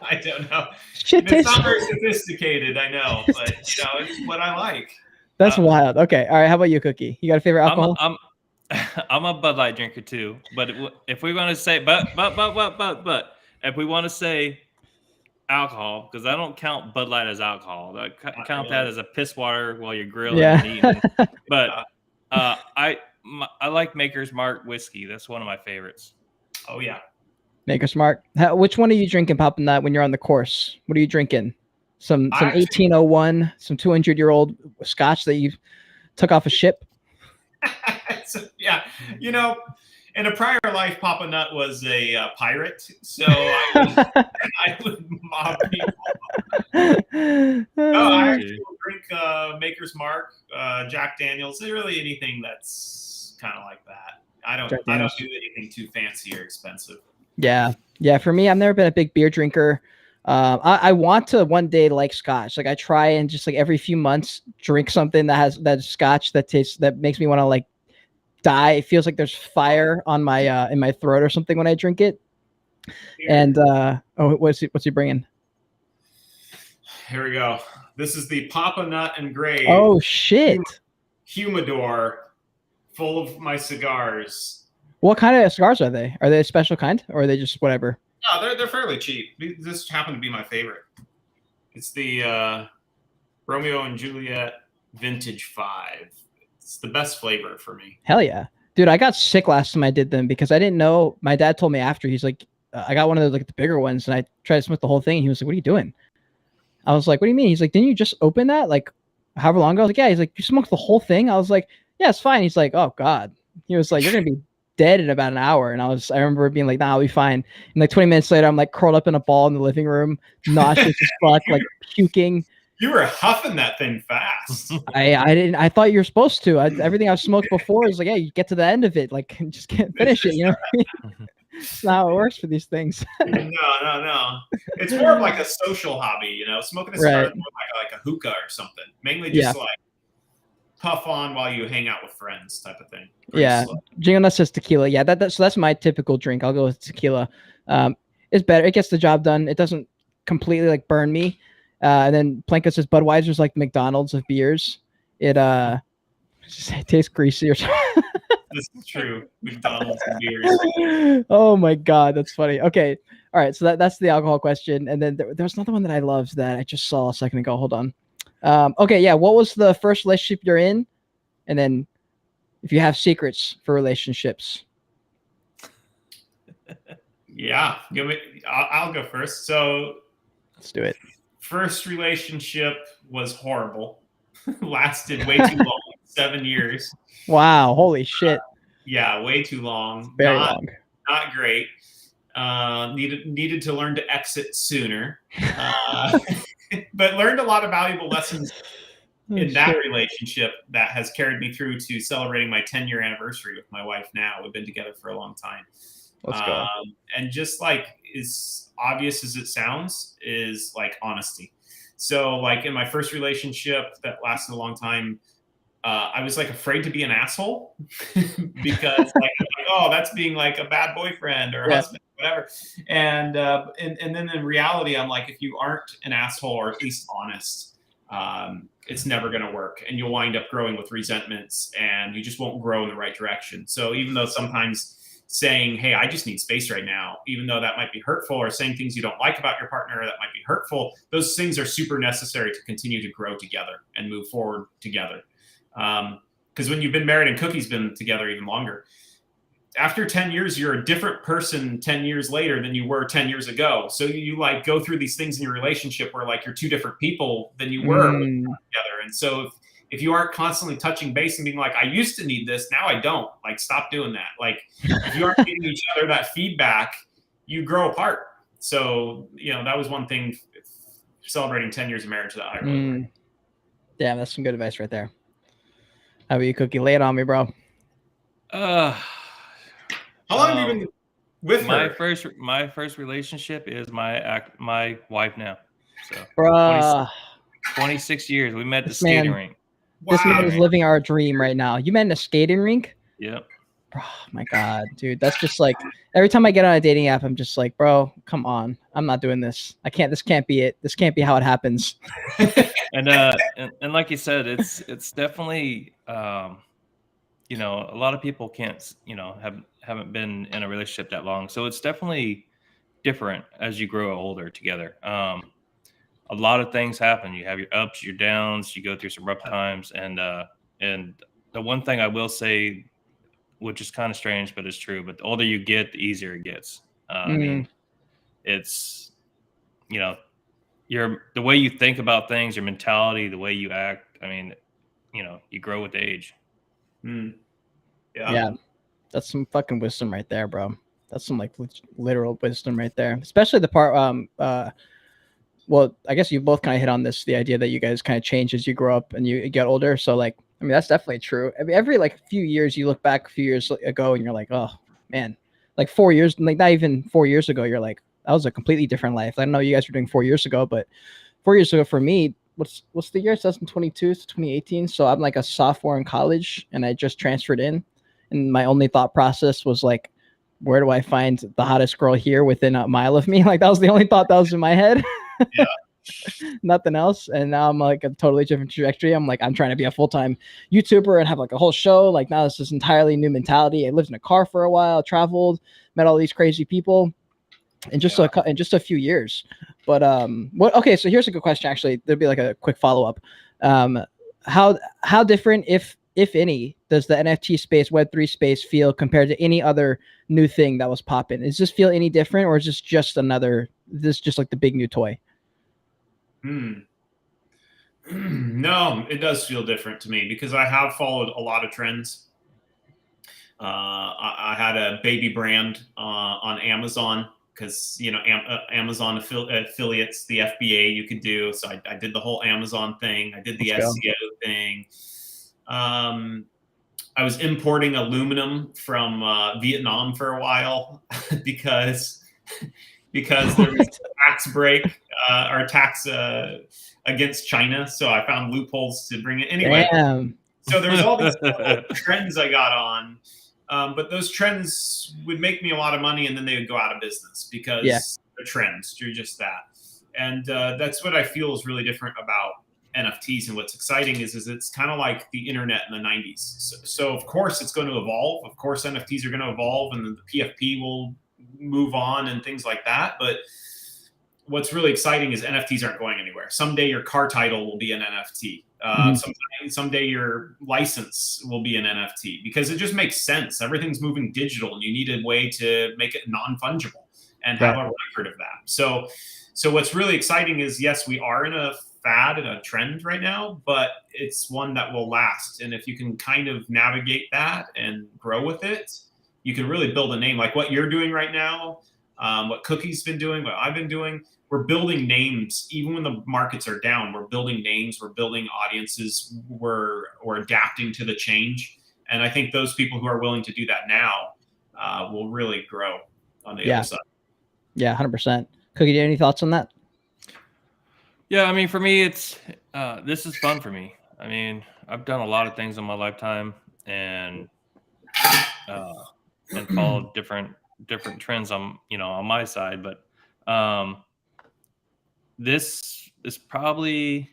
I don't know. Shit It's tastes. not very sophisticated, I know, but it's what I like. That's wild. Okay. All right. How about you, Cookie? You got a favorite alcohol? I'm a Bud Light drinker too. But if we want to say, but if we want to say alcohol, because I don't count Bud Light as alcohol. I count that as a piss water while you're grilling and eating. But I like Maker's Mark whiskey. That's one of my favorites. Oh yeah. Maker's Mark. Which one are you drinking, Popping Nut, when you're on the course? What are you drinking? Some 1801, some 200-year-old scotch that you took off a ship? So, yeah, in a prior life, Papa Nut was a pirate, so I would mob people. No, I actually will drink Maker's Mark, Jack Daniels, really anything that's kind of like that. I don't do anything too fancy or expensive. Yeah. For me, I've never been a big beer drinker. I want to one day like scotch. Like I try and just like every few months drink something that has that scotch that makes me want to like die. It feels like there's fire on my in my throat or something when I drink it. And what's he bringing? Here we go. This is the Papa Nut and Grave. Oh shit! Humidor, full of my cigars. What kind of cigars are they? Are they a special kind, or are they just whatever? No, they're fairly cheap. This happened to be my favorite. It's the Romeo and Juliet Vintage 5. It's the best flavor for me. Hell yeah. Dude, I got sick last time I did them because I didn't know. My dad told me after. He's like, I got one of those like the bigger ones, and I tried to smoke the whole thing. And he was like, "What are you doing?" I was like, "What do you mean?" He's like, "Didn't you just open that like however long ago?" I was like, "Yeah." He's like, "You smoked the whole thing?" I was like, "Yeah, it's fine." He's like, "Oh God." He was like, "You're gonna be dead in about an hour." And I remember being like, "Nah, I'll be fine." And like 20 minutes later, I'm like curled up in a ball in the living room, nauseous as fuck, like puking. You were huffing that thing fast. I thought you were supposed to. Everything I've smoked before is like, yeah, you get to the end of it, like just can't finish it. You know, it's not how it works for these things. No. It's more of like a social hobby, Smoking a cigar is more like a hookah or something. Mainly just like puff on while you hang out with friends, type of thing. Jingle Nut says tequila. Yeah, so that's my typical drink. I'll go with tequila. It's better. It gets the job done. It doesn't completely like burn me. And then Planko says Budweiser's like the McDonald's of beers. It tastes greasy or something. This is true. McDonald's and beers. Oh my god, that's funny. Okay, all right. So that's the alcohol question, and then there's another one that I loved that I just saw a second ago. Hold on. Okay, yeah. What was the first relationship you're in, and then if you have secrets for relationships? Yeah, I'll go first. So Let's do it. first relationship was horrible. Lasted way too long, 7 years. Wow, holy shit. Yeah, way too long. Very long. Not great. Needed to learn to exit sooner. But learned a lot of valuable lessons in that relationship that has carried me through to celebrating my 10-year anniversary with my wife now. We've been together for a long time. Let's go. And just like as obvious as it sounds, is like honesty. So like in my first relationship that lasted a long time, I was like afraid to be an asshole because like, oh, that's being like a bad boyfriend or husband, whatever. And then in reality, I'm like, if you aren't an asshole or at least honest, it's never going to work, and you'll wind up growing with resentments, and you just won't grow in the right direction. So even though sometimes saying, hey, I just need space right now, even though that might be hurtful, or saying things you don't like about your partner that might be hurtful, those things are super necessary to continue to grow together and move forward together. Because when you've been married and Cookie's been together even longer, after 10 years, you're a different person 10 years later than you were 10 years ago. So you like go through these things in your relationship where like you're two different people than you were when you were together. And so if you aren't constantly touching base and being like, I used to need this, now I don't, like, stop doing that. Like if you aren't giving each other that feedback, you grow apart. So, you know, that was one thing celebrating 10 years of marriage that I really learned. Yeah, that's some good advice right there. How about you, Cookie? Lay it on me, bro. How long have you been with my her? My first relationship is my wife now. So Bruh. 26 years. We met at the skating rink. This man is living our dream right now. You met in a skating rink? Yep. Oh my god, dude. That's just like every time I get on a dating app, I'm just like, bro, come on. I'm not doing this. I can't. This can't be it. This can't be how it happens. And like you said, it's definitely you know, a lot of people can't, you know, haven't been in a relationship that long. So it's definitely different as you grow older together. A lot of things happen. You have your ups, your downs, you go through some rough times. And the one thing I will say, which is kind of strange, but it's true, but the older you get, the easier it gets. I mean, it's, you know, the way you think about things, your mentality, the way you act. I mean, you know, you grow with age. Yeah, that's some fucking wisdom right there, bro. That's some like literal wisdom right there. Especially the part well, I guess you both kind of hit on this, the idea that you guys kind of change as you grow up and you get older. So like, I mean, that's definitely true. I mean, every like few years you look back a few years ago and you're like, oh man, like 4 years, like not even 4 years ago, you're like, that was a completely different life. I don't know what you guys were doing 4 years ago, but 4 years ago for me, what's the year? 2022 to 2018. So I'm like a sophomore in college and I just transferred in, and my only thought process was like, where do I find the hottest girl here within a mile of me? Like that was the only thought that was in my head. Yeah. Nothing else. And now I'm like a totally different trajectory. I'm like, I'm trying to be a full-time YouTuber and have like a whole show. Like now it's this entirely new mentality. I lived in a car for a while, traveled, met all these crazy people in just a few years. But okay, so here's a good question. Actually, there'll be like a quick follow-up. How different, if any, does the NFT space, Web3 space feel compared to any other new thing that was popping? Does this feel any different, or is this just just like the big new toy? No, it does feel different to me because I have followed a lot of trends. I had a baby brand on Amazon because, you know, Amazon affiliates, the FBA you could do. So I did the whole Amazon thing. I did the SEO thing. I was importing aluminum from Vietnam for a while because there was a tax break or tax against China. So I found loopholes to bring it anyway. Damn. So there was all these trends I got on. But those trends would make me a lot of money and then they would go out of business because they're trends. You're just that. And that's what I feel is really different about NFTs. And what's exciting is it's kind of like the internet in the 90s. So of course it's going to evolve. Of course NFTs are going to evolve, and the PFP will move on and things like that. But what's really exciting is NFTs aren't going anywhere. Someday your car title will be an NFT. Someday your license will be an NFT, because it just makes sense. Everything's moving digital, and you need a way to make it non-fungible and have a record of that. So what's really exciting is, yes, we are in a fad and a trend right now, but it's one that will last. And if you can kind of navigate that and grow with it, you can really build a name like what you're doing right now, what Cookie's been doing, what I've been doing. We're building names. Even when the markets are down, we're building names, we're building audiences, we're adapting to the change. And I think those people who are willing to do that now will really grow on the other side. Yeah, 100%. Cookie, do you have any thoughts on that? Yeah, I mean, for me, it's this is fun for me. I mean, I've done a lot of things in my lifetime, and followed different trends on my side, but this is probably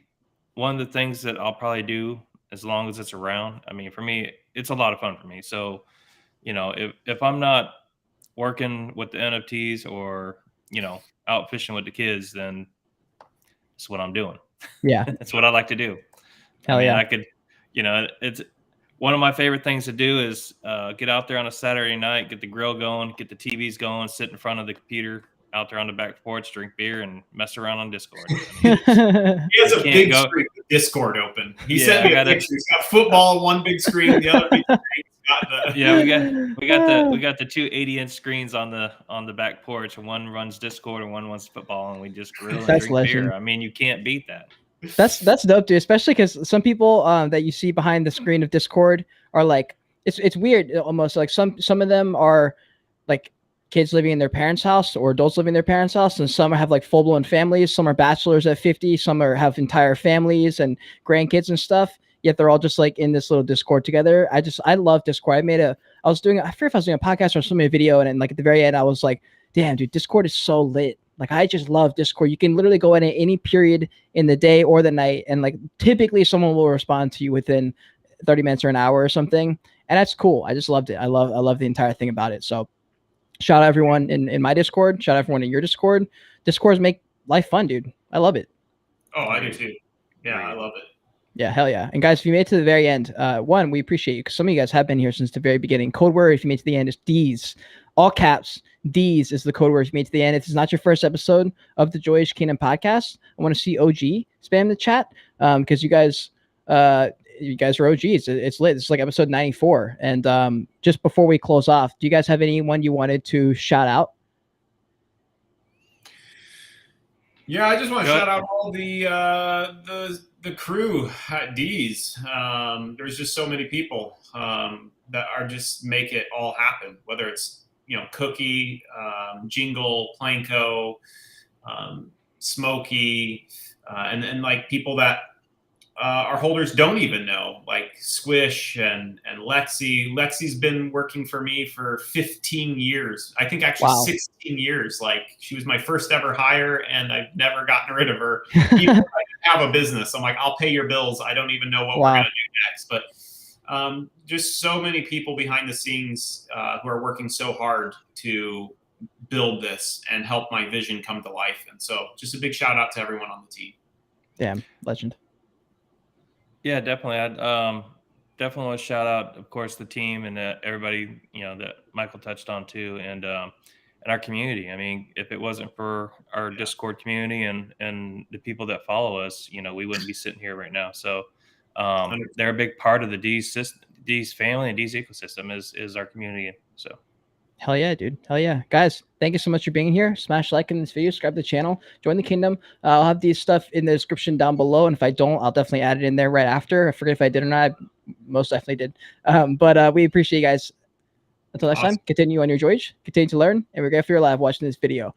one of the things that I'll probably do as long as it's around. I mean, for me, it's a lot of fun for me. So, if I'm not working with the NFTs or, out fishing with the kids, then it's what I'm doing. Yeah. That's what I like to do. Hell yeah. I could, it's one of my favorite things to do is get out there on a Saturday night, get the grill going, get the TVs going, sit in front of the computer out there on the back porch, drink beer, and mess around on Discord. He has a big screen with Discord open. He sent me a picture. He's got football on one big screen, the other big screen. We got the two 80-inch screens on the back porch, and one runs Discord and one runs football, and we just grill and drink beer. I mean, you can't beat that. That's dope, dude. Especially because some people that you see behind the screen of Discord are like, it's weird almost. Like some of them are like kids living in their parents' house or adults living in their parents' house, and some have like full-blown families. Some are bachelors at 50. Some have entire families and grandkids and stuff. Yet they're all just like in this little Discord together. I love Discord. I forget if I was doing a podcast or something, a video, and then like at the very end, I was like, damn, dude, Discord is so lit. Like, I just love Discord. You can literally go in at any period in the day or the night, and like typically someone will respond to you within 30 minutes or an hour or something. And that's cool. I just loved it. I love the entire thing about it. So shout out everyone in my Discord. Shout out everyone in your Discord. Discords make life fun, dude. I love it. Oh, I do too. Yeah, I love it. Yeah, hell yeah. And guys, if you made it to the very end, one, we appreciate you, because some of you guys have been here since the very beginning. Code word, if you made it to the end, is Deez. All caps, Deez is the code word if you made it to the end. If it's not your first episode of the Joyage Kingdom podcast, I want to see OG spam the chat, because you guys are OGs. It's lit. It's like episode 94. And just before we close off, do you guys have anyone you wanted to shout out? Yeah, I just want to shout out all the crew at Deez. There's just so many people that are just make it all happen, whether it's Cookie, Jingle, Planko, Smokey, and like people that our holders don't even know, like Squish and Lexi. Lexi's been working for me for 15 years. I think actually 16 years. Like, she was my first ever hire, and I've never gotten rid of her. Even if I have a business, I'm like, I'll pay your bills. I don't even know what we're going to do next. But just so many people behind the scenes who are working so hard to build this and help my vision come to life. And so just a big shout out to everyone on the team. Damn, legend. Yeah, definitely. I'd definitely want to shout out, of course, the team and everybody, that Michael touched on too, and our community. I mean, if it wasn't for our Discord community and the people that follow us, we wouldn't be sitting here right now. So they're a big part of the Deez family and Deez ecosystem is our community. So. Hell yeah, dude. Hell yeah. Guys, thank you so much for being here. Smash like in this video, subscribe to the channel, join the kingdom. I'll have these stuff in the description down below. And if I don't, I'll definitely add it in there right after. I forget if I did or not. I most definitely did. But we appreciate you guys. Until next time, continue on your Joyage, continue to learn, and we're grateful for your live watching this video.